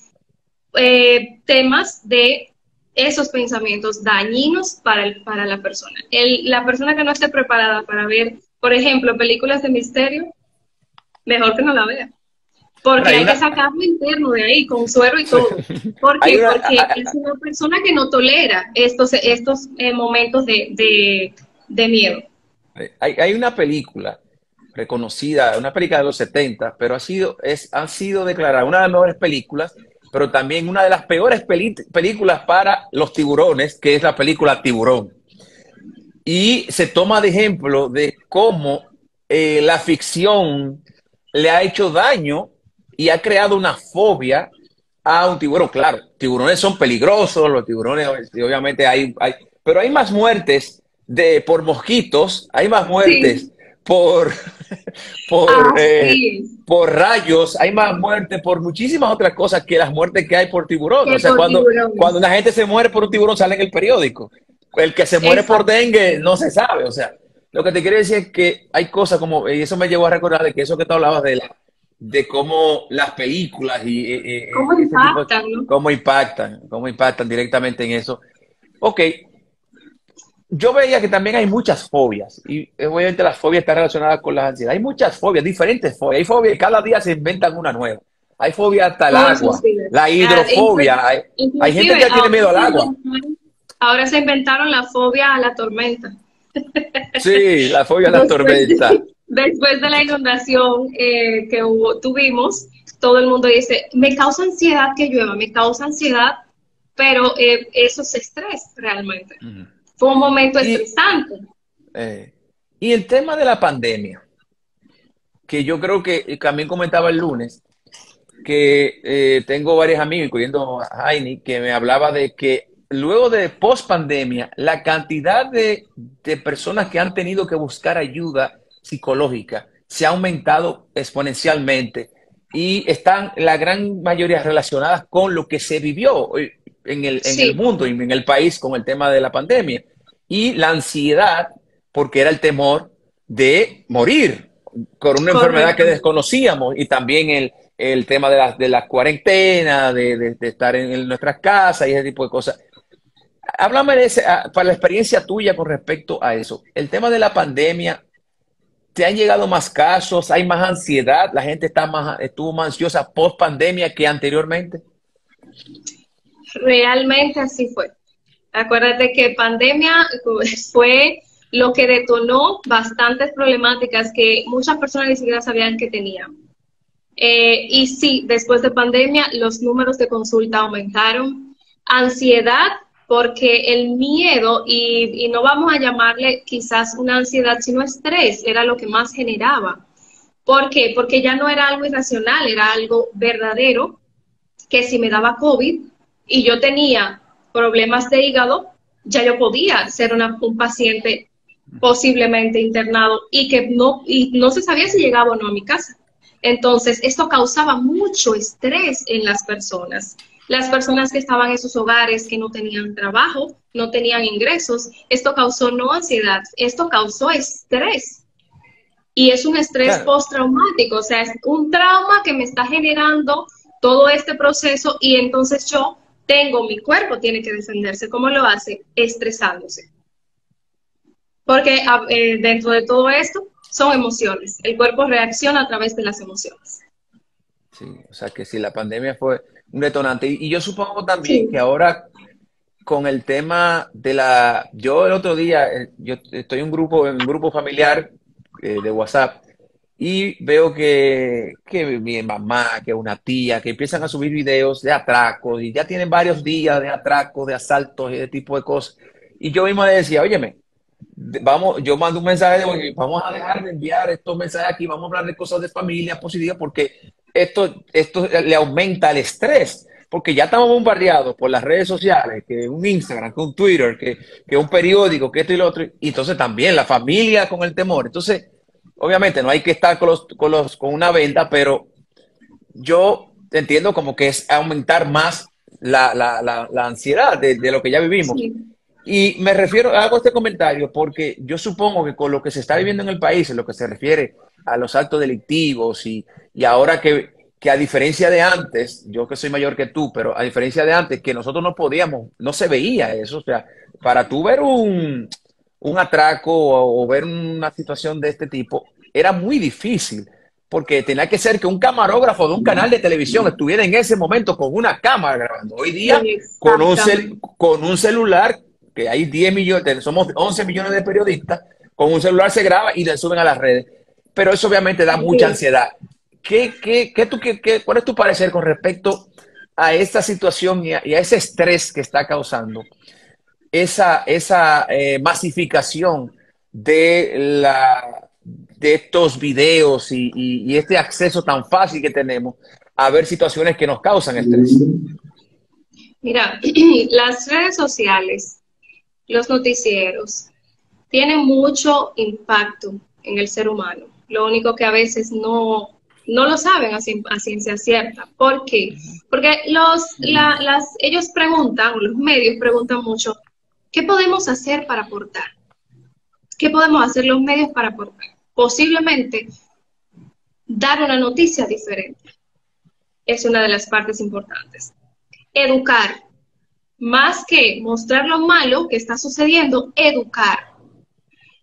temas de esos pensamientos dañinos para la persona. La persona que no esté preparada para ver, por ejemplo, películas de misterio, mejor que no la vea. Porque hay que sacarlo interno de ahí, con suero y todo. ¿Por qué? Porque es una persona que no tolera estos momentos de miedo. Hay una película reconocida, una película de los 70, pero han sido declaradas una de las mejores películas, pero también una de las peores películas para los tiburones, que es la película Tiburón. Y se toma de ejemplo de cómo la ficción le ha hecho daño y ha creado una fobia a un tiburón. Claro, tiburones son peligrosos, los tiburones obviamente pero hay más muertes por mosquitos, hay más muertes sí. por rayos, hay más muertes por muchísimas otras cosas que las muertes que hay por tiburón. O sea, cuando una gente se muere por un tiburón sale en el periódico. El que se muere por dengue no se sabe. O sea, lo que te quiero decir es que hay cosas como, y eso me llevó a recordar de que eso que tú hablabas de cómo las películas y cómo impactan, ¿no? cómo impactan directamente en eso. Ok, yo veía que también hay muchas fobias y obviamente las fobias están relacionadas con las ansiedades. Hay muchas fobias, diferentes fobias. Hay fobias, cada día se inventan una nueva. Hay fobia hasta el agua, la hidrofobia. Hay gente que tiene miedo al agua. Ahora se inventaron la fobia a la tormenta. Sí, la fobia a la tormenta. Después de la inundación que tuvimos, todo el mundo dice, me causa ansiedad que llueva, me causa ansiedad, pero eso es estrés realmente. Fue un momento estresante. Y el tema de la pandemia, que yo creo que también comentaba el lunes, que tengo varios amigos, incluyendo a Jaime, que me hablaba de que luego de post-pandemia, la cantidad de personas que han tenido que buscar ayuda psicológica se ha aumentado exponencialmente y están la gran mayoría relacionadas con lo que se vivió en el mundo y en el país con el tema de la pandemia. Y la ansiedad, porque era el temor de morir con una enfermedad que desconocíamos, y también el tema de la cuarentena, de estar en nuestras casas y ese tipo de cosas. Háblame de para la experiencia tuya con respecto a eso. El tema de la pandemia, ¿te han llegado más casos? ¿Hay más ansiedad? ¿La gente estuvo más ansiosa post pandemia que anteriormente? Realmente así fue. Acuérdate que pandemia fue lo que detonó bastantes problemáticas que muchas personas ni siquiera sabían que tenían. Y sí, después de pandemia los números de consulta aumentaron. Ansiedad, porque el miedo, y no vamos a llamarle quizás una ansiedad, sino estrés, era lo que más generaba. ¿Por qué? Porque ya no era algo irracional, era algo verdadero, que si me daba COVID y yo tenía problemas de hígado, ya yo podía ser un paciente posiblemente internado y que no se sabía si llegaba o no a mi casa. Entonces, esto causaba mucho estrés en las personas. Las personas que estaban en sus hogares, que no tenían trabajo, no tenían ingresos, esto causó no ansiedad, esto causó estrés. Y es un estrés postraumático, o sea, es un trauma que me está generando todo este proceso y entonces mi cuerpo tiene que defenderse. ¿Cómo lo hace? Estresándose. Porque dentro de todo esto son emociones. El cuerpo reacciona a través de las emociones. Sí, o sea que si la pandemia fue un detonante. Y yo supongo también que ahora con el tema de yo el otro día, yo estoy en un grupo familiar de WhatsApp y veo que mi mamá, que una tía, que empiezan a subir videos de atracos y ya tienen varios días de atracos, de asaltos y de tipo de cosas. Y yo mismo le decía, óyeme, yo mando un mensaje de, vamos a dejar de enviar estos mensajes aquí, vamos a hablar de cosas de familia positivas porque esto le aumenta el estrés, porque ya estamos bombardeados por las redes sociales, que un Instagram, que un Twitter, que un periódico, que esto y lo otro, y entonces también la familia con el temor. Entonces, obviamente no hay que estar con una venda, pero yo entiendo como que es aumentar más la ansiedad de lo que ya vivimos. Sí. Y me refiero, hago este comentario porque yo supongo que con lo que se está viviendo en el país, en lo que se refiere a los actos delictivos y ahora que que a diferencia de antes, yo que soy mayor que tú, pero a diferencia de antes, que nosotros no podíamos, no se veía eso. O sea, para tú ver un atraco o ver una situación de este tipo, era muy difícil, porque tenía que ser que un camarógrafo de un canal de televisión estuviera en ese momento con una cámara grabando. Hoy día, Exactamente. con un celular, que hay 10 millones, somos 11 millones de periodistas, con un celular se graba y le suben a las redes. Pero eso obviamente da mucha Sí. ansiedad. ¿Cuál es tu parecer con respecto a esta situación y a ese estrés que está causando esa masificación de estos videos y este acceso tan fácil que tenemos a ver situaciones que nos causan estrés? Mira, las redes sociales, los noticieros, tienen mucho impacto en el ser humano. Lo único que a veces no lo saben a ciencia cierta. ¿Por qué? Porque ellos preguntan, los medios preguntan mucho, ¿qué podemos hacer para aportar? ¿Qué podemos hacer los medios para aportar? Posiblemente dar una noticia diferente. Es una de las partes importantes. Educar. Más que mostrar lo malo que está sucediendo, educar.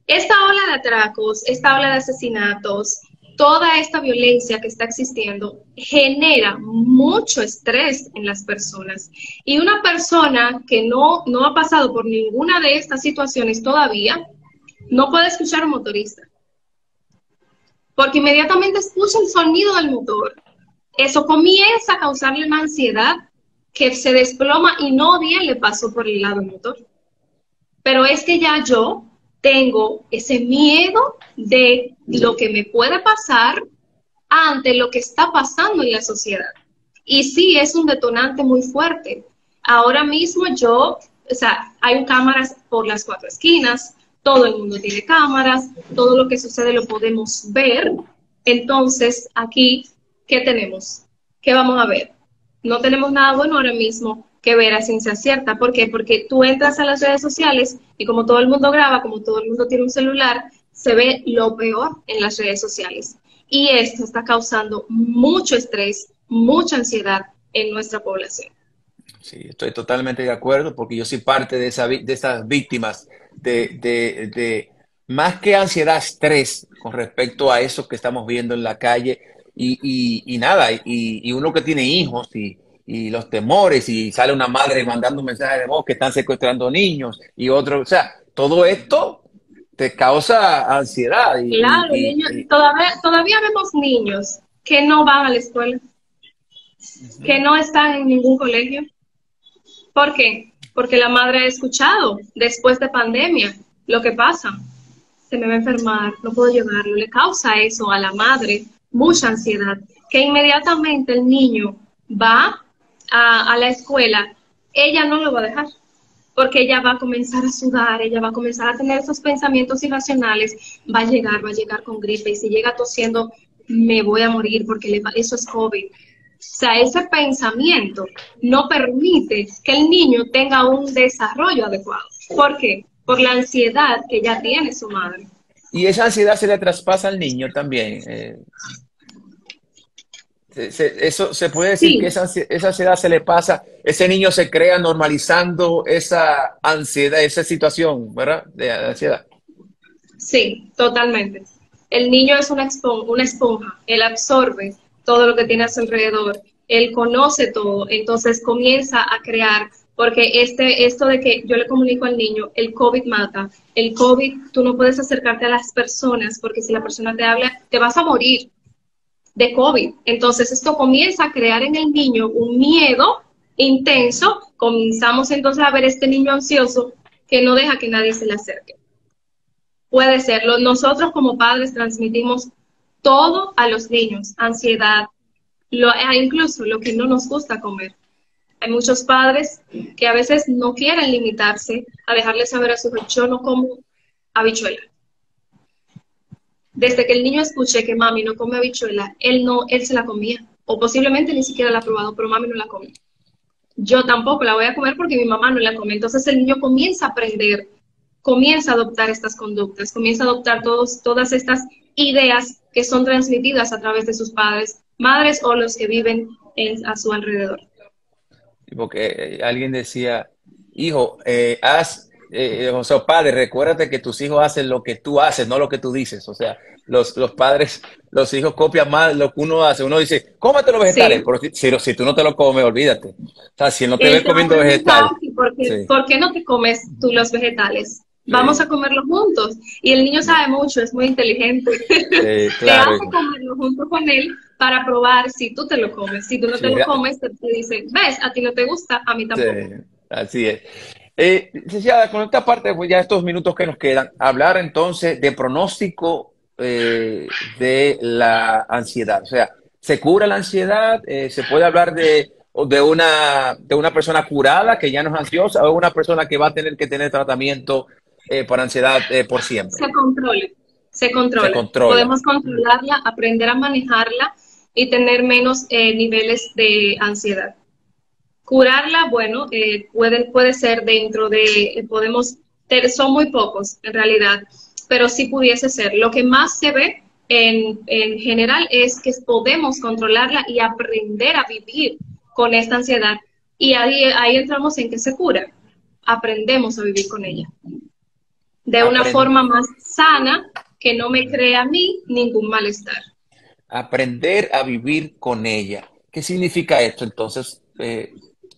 Esta ola de atracos, esta ola de asesinatos, toda esta violencia que está existiendo genera mucho estrés en las personas. Y una persona que no ha pasado por ninguna de estas situaciones todavía, no puede escuchar a un motorista. Porque inmediatamente escucha el sonido del motor. Eso comienza a causarle una ansiedad que se desploma y no bien le pasó por el lado del motor. Pero es que ya yo tengo ese miedo de lo que me puede pasar ante lo que está pasando en la sociedad. Y sí, es un detonante muy fuerte. Ahora mismo hay cámaras por las 4 esquinas, todo el mundo tiene cámaras, todo lo que sucede lo podemos ver. Entonces, aquí, ¿qué tenemos? ¿Qué vamos a ver? No tenemos nada bueno ahora mismo que ver a ciencia cierta. ¿Por qué? Porque tú entras a las redes sociales y como todo el mundo graba, como todo el mundo tiene un celular, se ve lo peor en las redes sociales. Y esto está causando mucho estrés, mucha ansiedad en nuestra población. Sí, estoy totalmente de acuerdo porque yo soy parte de esas víctimas de más que ansiedad, estrés con respecto a eso que estamos viendo en la calle y nada, y uno que tiene hijos y los temores y sale una madre mandando un mensaje de voz que están secuestrando niños y otro, o sea, todo esto te causa ansiedad Claro, niños, todavía vemos niños que no van a la escuela, que no están en ningún colegio. ¿Por qué? Porque la madre ha escuchado después de pandemia lo que pasa. Se me va a enfermar, no puedo llevarlo. Le causa eso a la madre mucha ansiedad, que inmediatamente el niño va a la escuela, ella no lo va a dejar, porque ella va a comenzar a sudar, ella va a comenzar a tener esos pensamientos irracionales, va a llegar con gripe, y si llega tosiendo, me voy a morir porque eso es COVID. O sea, ese pensamiento no permite que el niño tenga un desarrollo adecuado. ¿Por qué? Por la ansiedad que ya tiene su madre. y esa ansiedad se le traspasa al niño también. Eso se puede decir Sí, que esa ansiedad se le pasa, ese niño se crea normalizando esa ansiedad, esa situación, ¿verdad? De ansiedad. sí, totalmente. El niño es una esponja, él absorbe todo lo que tiene a su alrededor, él conoce todo, entonces comienza a crear, porque esto de que yo le comunico al niño, el COVID mata, el COVID, tú no puedes acercarte a las personas, porque si la persona te habla, te vas a morir de COVID. Entonces esto comienza a crear en el niño un miedo intenso, comenzamos entonces a ver este niño ansioso que no deja que nadie se le acerque. Puede ser, nosotros como padres transmitimos todo a los niños, ansiedad, incluso lo que no nos gusta comer. Hay muchos padres que a veces no quieren limitarse a dejarle saber a su hijo, yo no como habichuela. Desde que el niño escuche que mami no come habichuela, él se la comía. O posiblemente ni siquiera la ha probado, pero mami no la come. Yo tampoco la voy a comer porque mi mamá no la come. Entonces el niño comienza a aprender, comienza a adoptar estas conductas, comienza a adoptar todas estas ideas que son transmitidas a través de sus padres madres o los que viven a su alrededor. Porque alguien decía, hijo, o sea, padre, recuérdate que tus hijos hacen lo que tú haces, no lo que tú dices. O sea, los padres, los hijos copian más lo que uno hace. Uno dice, cómete los vegetales, Sí. pero si tú no te lo comes, olvídate. O sea, si él no te ve comiendo vegetales. Sí. ¿Por qué no te comes tú los vegetales? Sí. Vamos a comerlos juntos. Y el niño sabe mucho, es muy inteligente. Sí, Te claro. hace comerlo junto con él para probar si tú te lo comes. Si tú no te lo comes, te dice, ves, a ti no te gusta, a mí tampoco. Sí, así es. Licenciada, con esta parte, pues ya estos minutos que nos quedan, hablar entonces de pronóstico de la ansiedad. O sea, ¿se cura la ansiedad? ¿Se puede hablar de una persona curada que ya no es ansiosa o una persona que va a tener que tener tratamiento para ansiedad por siempre? Se controla. Se controla. Podemos controlarla, aprender a manejarla y tener menos niveles de ansiedad. Curarla, bueno, puede ser dentro de, son muy pocos en realidad, pero sí pudiese ser. Lo que más se ve en general es que podemos controlarla y aprender a vivir con esta ansiedad. Y ahí entramos en que se cura. Aprendemos a vivir con ella. De una forma más sana, que no me crea a mí ningún malestar. Aprender a vivir con ella. ¿Qué significa esto entonces?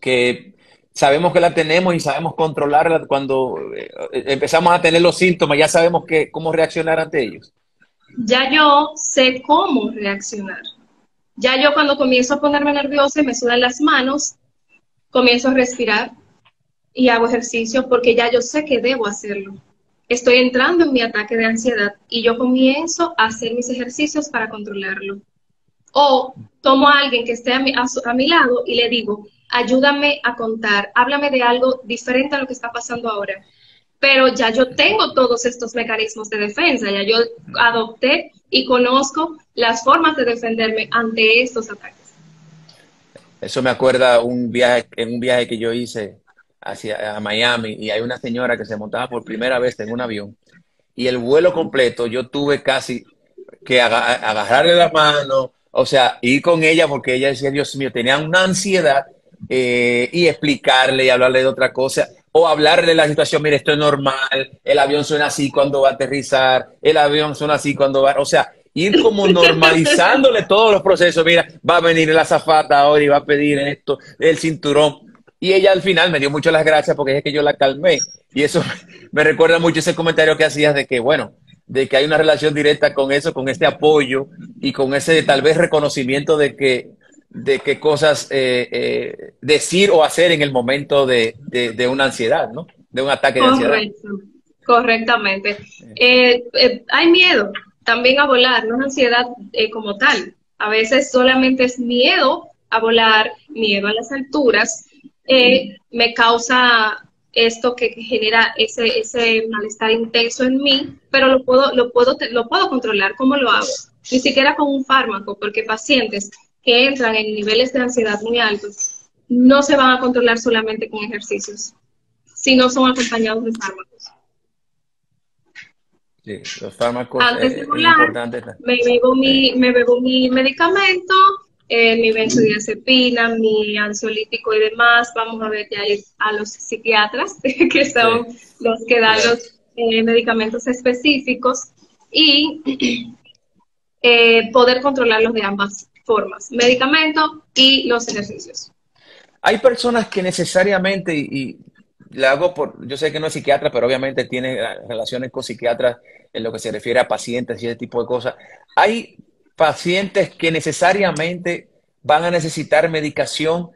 Que sabemos que la tenemos y sabemos controlarla cuando empezamos a tener los síntomas, ya sabemos cómo reaccionar ante ellos. Ya yo sé cómo reaccionar. Ya yo cuando comienzo a ponerme nerviosa y me sudan las manos, comienzo a respirar y hago ejercicio porque ya yo sé que debo hacerlo. Estoy entrando en mi ataque de ansiedad y yo comienzo a hacer mis ejercicios para controlarlo. O tomo a alguien que esté a mi lado y le digo, ayúdame a contar, háblame de algo diferente a lo que está pasando ahora. Pero ya yo tengo todos estos mecanismos de defensa, ya yo adopté y conozco las formas de defenderme ante estos ataques. Eso me acuerda en un viaje que yo hice a Miami, y hay una señora que se montaba por primera vez en un avión y el vuelo completo yo tuve casi que agarrarle la mano, o sea, ir con ella porque ella decía, Dios mío, tenía una ansiedad y explicarle y hablarle de otra cosa o hablarle de la situación, mire, esto es normal, el avión suena así cuando va a aterrizar, el avión suena así cuando va, o sea, ir como normalizándole todos los procesos, mira, va a venir la azafata ahora y va a pedir esto, el cinturón. Y ella al final me dio mucho las gracias porque es que yo la calmé. Y eso me recuerda mucho ese comentario que hacías de que, bueno, de que hay una relación directa con eso, con este apoyo y con ese tal vez reconocimiento de qué cosas decir o hacer en el momento de una ansiedad, ¿no? De un ataque de ansiedad. Correctamente. Hay miedo también a volar, no es ansiedad como tal. A veces solamente es miedo a volar, miedo a las alturas. Me causa esto que genera ese malestar intenso en mí, pero lo puedo controlar. ¿Cómo lo hago? Ni siquiera con un fármaco, porque pacientes que entran en niveles de ansiedad muy altos no se van a controlar solamente con ejercicios, si no son acompañados de fármacos. Sí, los fármacos antes de volar, importantes. Me bebo mi medicamento, mi benzodiazepina, mi ansiolítico y demás. Vamos a ver ya a los psiquiatras, que son los que dan los medicamentos específicos, y poder controlarlos de ambas formas, medicamento y los ejercicios. Hay personas que necesariamente, y le hago yo sé que no es psiquiatra, pero obviamente tiene relaciones con psiquiatras en lo que se refiere a pacientes y ese tipo de cosas. Hay pacientes que necesariamente van a necesitar medicación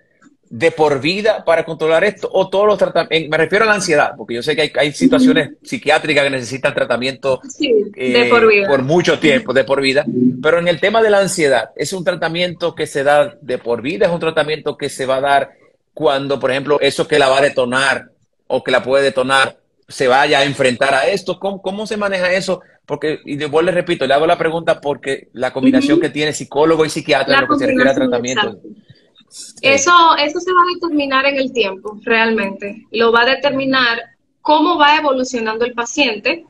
de por vida para controlar esto, o todos los tratamientos, me refiero a la ansiedad, porque yo sé que hay situaciones psiquiátricas que necesitan tratamiento de por vida, por mucho tiempo, de por vida, pero en el tema de la ansiedad, ¿es un tratamiento que se da de por vida? ¿Es un tratamiento que se va a dar cuando, por ejemplo, eso que la va a detonar o que la puede detonar se vaya a enfrentar a esto? ¿Cómo se maneja eso? Porque, y después le repito, le hago la pregunta porque la combinación que tiene psicólogo y psiquiatra en lo que se refiere a tratamiento. Eso se va a determinar en el tiempo, realmente. Lo va a determinar cómo va evolucionando el paciente,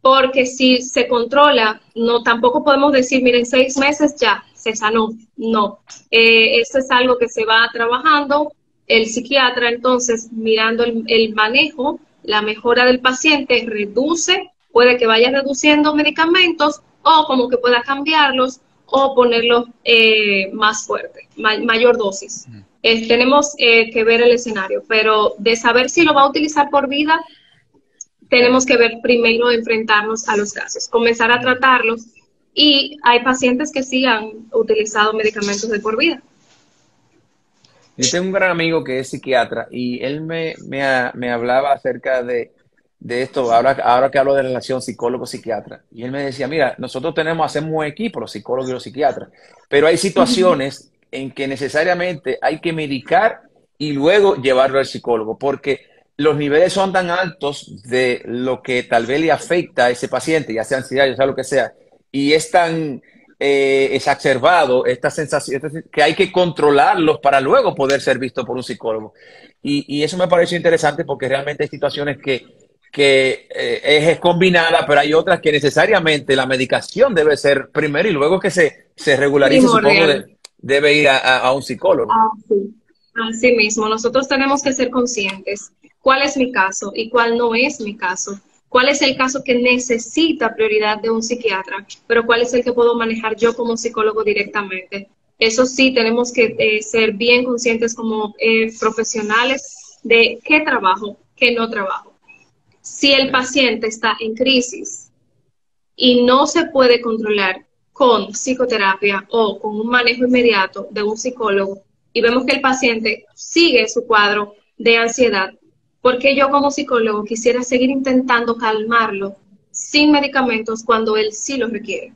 porque si se controla, tampoco podemos decir, miren, 6 meses ya, se sanó. No, eso es algo que se va trabajando. El psiquiatra, entonces, mirando el manejo, la mejora del paciente, reduce, puede que vaya reduciendo medicamentos o como que pueda cambiarlos o ponerlos más fuerte, mayor dosis. Tenemos que ver el escenario, pero de saber si lo va a utilizar por vida, tenemos que ver primero, enfrentarnos a los casos, comenzar a tratarlos, y hay pacientes que sí han utilizado medicamentos de por vida. Yo tengo un gran amigo que es psiquiatra y él me hablaba acerca de esto, ahora que hablo de relación psicólogo-psiquiatra. Y él me decía, mira, nosotros hacemos un equipo, los psicólogos y los psiquiatras, pero hay situaciones en que necesariamente hay que medicar y luego llevarlo al psicólogo, porque los niveles son tan altos de lo que tal vez le afecta a ese paciente, ya sea ansiedad, ya sea lo que sea, y es tan exacerbado esta sensación que hay que controlarlos para luego poder ser visto por un psicólogo. Y eso me pareció interesante porque realmente hay situaciones que es combinada, pero hay otras que necesariamente la medicación debe ser primero y luego que se regularice, supongo, debe ir a un psicólogo. Así mismo, nosotros tenemos que ser conscientes cuál es mi caso y cuál no es mi caso. ¿Cuál es el caso que necesita prioridad de un psiquiatra? Pero ¿cuál es el que puedo manejar yo como psicólogo directamente? Eso sí, tenemos que ser bien conscientes como profesionales de qué trabajo, qué no trabajo. Si el paciente está en crisis y no se puede controlar con psicoterapia o con un manejo inmediato de un psicólogo, y vemos que el paciente sigue su cuadro de ansiedad, porque yo como psicólogo quisiera seguir intentando calmarlo sin medicamentos cuando él sí lo requiere.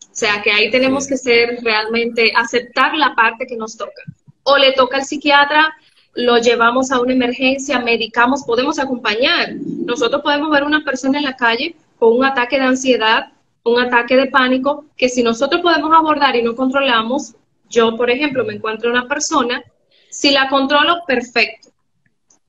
O sea que ahí tenemos que ser realmente, aceptar la parte que nos toca. O le toca al psiquiatra, lo llevamos a una emergencia, medicamos, podemos acompañar. Nosotros podemos ver a una persona en la calle con un ataque de ansiedad, un ataque de pánico, que si nosotros podemos abordar y no controlamos, yo, por ejemplo, me encuentro una persona, si la controlo, perfecto.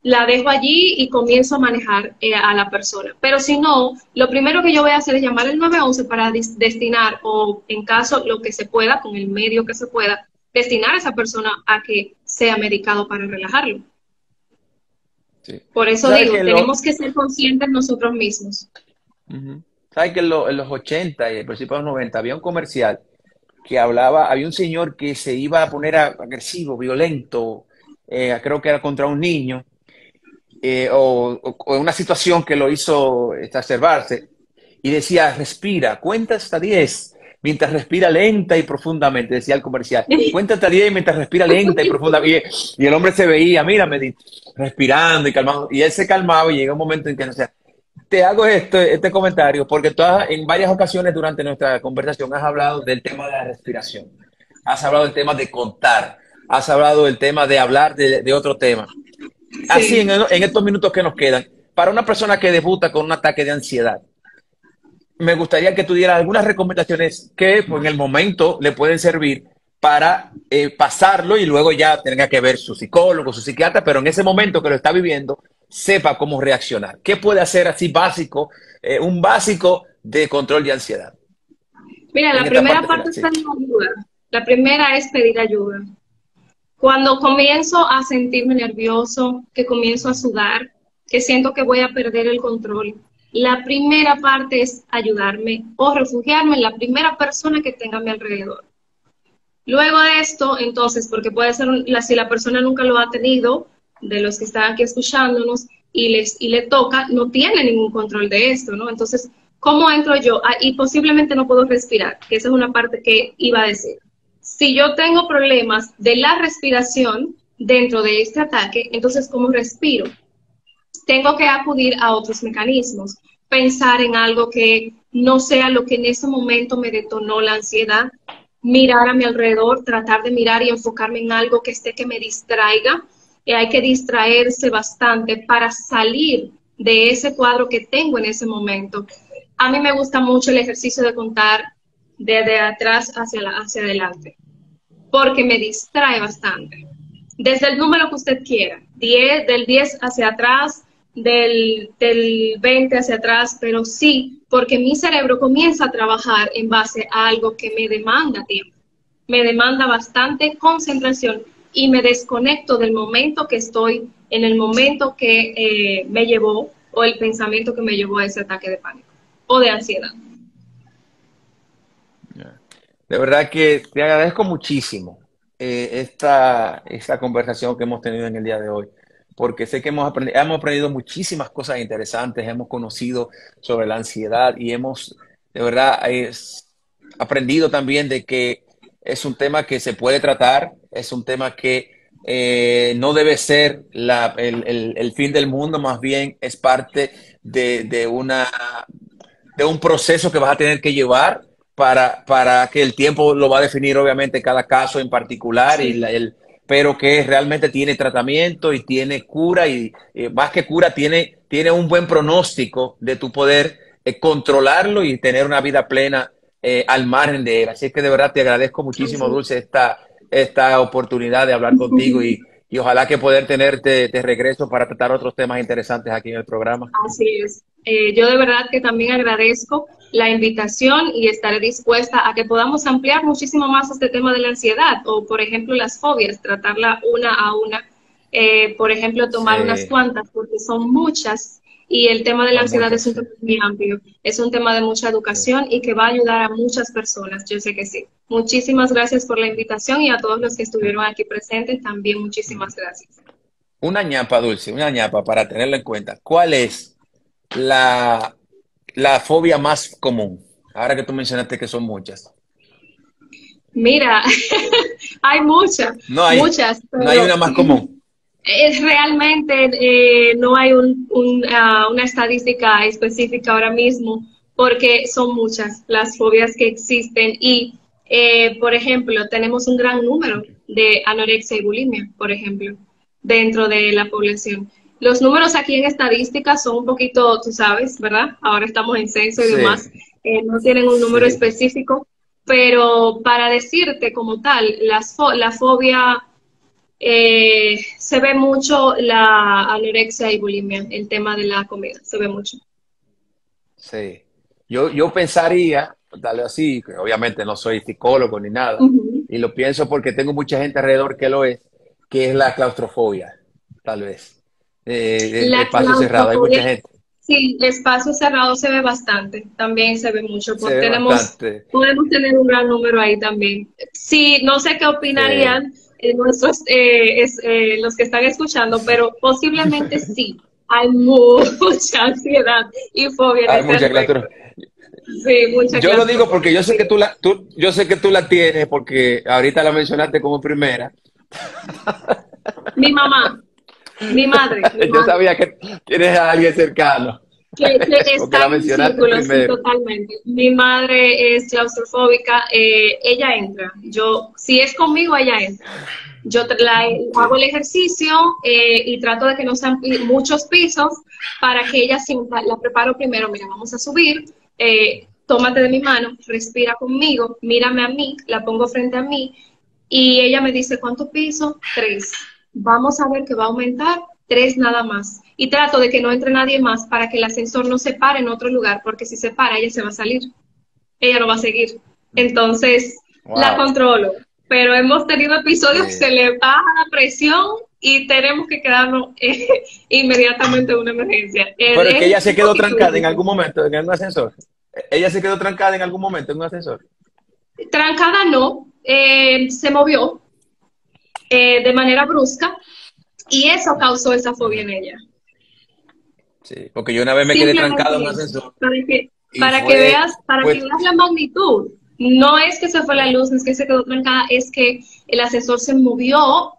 La dejo allí y comienzo a manejar a la persona. Pero si no, lo primero que yo voy a hacer es llamar al 911 para destinar, o en caso lo que se pueda, con el medio que se pueda, destinar a esa persona a que sea medicado para relajarlo. Sí. Por eso digo, tenemos que ser conscientes nosotros mismos. ¿Sabes que en los 80 y al principio de los 90 había un comercial que hablaba, había un señor que se iba a poner agresivo, violento, creo que era contra un niño, o una situación que lo hizo exacerbarse, y decía, respira, cuenta hasta 10, mientras respira lenta y profundamente, decía el comercial, cuenta hasta 10 mientras respira lenta y profundamente, y el hombre se veía, mírame, respirando y calmando, y él se calmaba y llega un momento en que, o sea, te hago este comentario porque en varias ocasiones durante nuestra conversación has hablado del tema de la respiración, has hablado del tema de contar, has hablado del tema de hablar de otro tema. Sí. Así, en estos minutos que nos quedan, para una persona que debuta con un ataque de ansiedad, me gustaría que tú dieras algunas recomendaciones que pues, en el momento le pueden servir para pasarlo y luego ya tenga que ver su psicólogo, su psiquiatra, pero en ese momento que lo está viviendo, sepa cómo reaccionar. ¿Qué puede hacer así básico, un básico de control de ansiedad? Mira, la primera parte es pedir ayuda. La primera es pedir ayuda. Cuando comienzo a sentirme nervioso, que comienzo a sudar, que siento que voy a perder el control, la primera parte es ayudarme o refugiarme en la primera persona que tenga a mi alrededor. Luego de esto, entonces, porque puede ser, si la persona nunca lo ha tenido, de los que están aquí escuchándonos, y le toca, no tiene ningún control de esto, ¿no? Entonces, ¿cómo entro yo? Y posiblemente no puedo respirar, que esa es una parte que iba a decir. Si yo tengo problemas de la respiración dentro de este ataque, entonces, ¿cómo respiro? Tengo que acudir a otros mecanismos, pensar en algo que no sea lo que en ese momento me detonó la ansiedad, mirar a mi alrededor, tratar de mirar y enfocarme en algo que me distraiga. Hay que distraerse bastante para salir de ese cuadro que tengo en ese momento. A mí me gusta mucho el ejercicio de contar desde atrás hacia adelante, porque me distrae bastante. Desde el número que usted quiera, del 10 hacia atrás, del 20 hacia atrás, pero sí, porque mi cerebro comienza a trabajar en base a algo que me demanda tiempo, me demanda bastante concentración y me desconecto del momento que estoy, en el momento que me llevó o el pensamiento que me llevó a ese ataque de pánico o de ansiedad. De verdad que te agradezco muchísimo esta conversación que hemos tenido en el día de hoy, porque sé que hemos aprendido muchísimas cosas interesantes, hemos conocido sobre la ansiedad y hemos, de verdad, aprendido también de que es un tema que se puede tratar, es un tema que no debe ser el fin del mundo, más bien es parte de un proceso que vas a tener que llevar para que el tiempo lo va a definir, obviamente, cada caso en particular, Sí. pero que realmente tiene tratamiento y tiene cura y más que cura, tiene un buen pronóstico de tu poder controlarlo y tener una vida plena al margen de él. Así que de verdad te agradezco muchísimo, Sí. Dulce, esta oportunidad de hablar contigo y ojalá que poder tenerte de regreso para tratar otros temas interesantes aquí en el programa. Así es. Yo de verdad que también agradezco la invitación y estaré dispuesta a que podamos ampliar muchísimo más este tema de la ansiedad o, por ejemplo, las fobias, tratarla una a una. Por ejemplo, tomar unas Sí, cuantas, porque son muchas y el tema de la son ansiedad muchas, es un sí. tema muy amplio. Es un tema de mucha Sí. educación y que va a ayudar a muchas personas. Yo sé que sí. Muchísimas gracias por la invitación y a todos los que estuvieron aquí presentes también muchísimas gracias. Una ñapa, Dulce, una ñapa para tenerlo en cuenta. ¿Cuál es la, la fobia más común? Ahora que tú mencionaste que son muchas. Mira, hay muchas, No hay, muchas, no hay pero una más común. realmente no hay una estadística específica ahora mismo porque son muchas las fobias que existen y, por ejemplo, tenemos un gran número de anorexia y bulimia, por ejemplo, dentro de la población. Los números aquí en estadística son un poquito, tú sabes, ¿verdad? Ahora estamos en censo y Sí, demás, no tienen un número sí. específico, pero para decirte como tal, la fobia se ve mucho la anorexia y bulimia, el tema de la comida, se ve mucho. Sí. Yo pensaría, tal vez así, que obviamente no soy psicólogo ni nada, Ujú. y lo pienso porque tengo mucha gente alrededor que es la claustrofobia, tal vez. La Espacio cerrado, hay mucha claustrofobia, gente, sí, espacio cerrado se ve bastante, también se ve mucho, se ve tenemos, bastante. podemos tener un gran número ahí también. Sí, no sé qué Sí. opinarían los que están escuchando, pero posiblemente sí, hay mucha ansiedad y fobia en Hay ese mucha aspecto. claustrofobia. Sí, mucha Yo lo digo porque claustrofobia. yo sé que yo sé que tú la tienes porque ahorita la mencionaste como primera. Mi mamá, mi Yo madre. sabía que tienes a alguien cercano Que porque está la en mi mencionaste círculo, sí, primero. totalmente. Mi madre es claustrofóbica, ella entra. Si es conmigo, ella entra. Hago Sí. el ejercicio y trato de que no sean muchos pisos para que ella sienta, la preparo primero, mira, vamos a subir, tómate de mi mano, respira conmigo, mírame a mí, la pongo frente a mí y ella me dice, ¿cuántos pisos? 3. Vamos a ver que va a aumentar, 3 nada más. Y trato de que no entre nadie más para que el ascensor no se pare en otro lugar, porque si se para, ella se va a salir, ella no va a seguir. Entonces, la Wow. controlo. Pero hemos tenido episodios que Sí. se le baja la presión y tenemos que quedarnos inmediatamente en una emergencia. Pero es que ella Es se un quedó poquito trancada en difícil. algún momento en un ascensor. Ella se quedó trancada en algún momento en un ascensor. Trancada no, se movió de manera brusca y eso causó esa fobia en ella. Sí, porque yo una vez me quedé trancado en un Simplemente eso, ascensor y para que fue, veas la magnitud. No es que se fue la luz, no es que se quedó trancada, es que el ascensor se movió,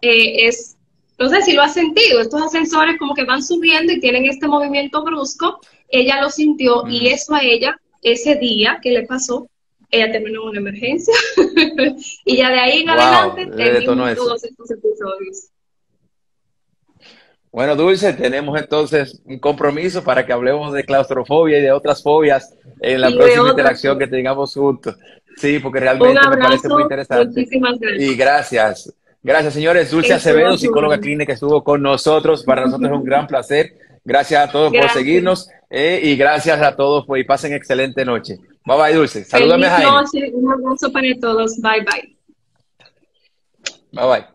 no sé si lo has sentido, estos ascensores como que van subiendo y tienen este movimiento brusco, ella lo sintió y mm, eso a ella, ese día que le pasó, ella terminó en una emergencia y ya de ahí en wow, adelante le detonó tenemos eso. todos estos episodios. Bueno, Dulce, tenemos entonces un compromiso para que hablemos de claustrofobia y de otras fobias en la Y de próxima otras interacción que cosas. tengamos juntos. Sí, porque Un realmente me parece muy abrazo, interesante. muchísimas Y gracias. gracias. Gracias, señores. Dulce En toda Acevedo, su psicóloga orden. clínica, estuvo con nosotros. Para nosotros es un gran placer Gracias a todos por Gracias. seguirnos y gracias a todos y pasen excelente noche. Bye bye, Dulce. Feliz Salúdame a Jaime. noche, un abrazo para todos. Bye bye. Bye bye.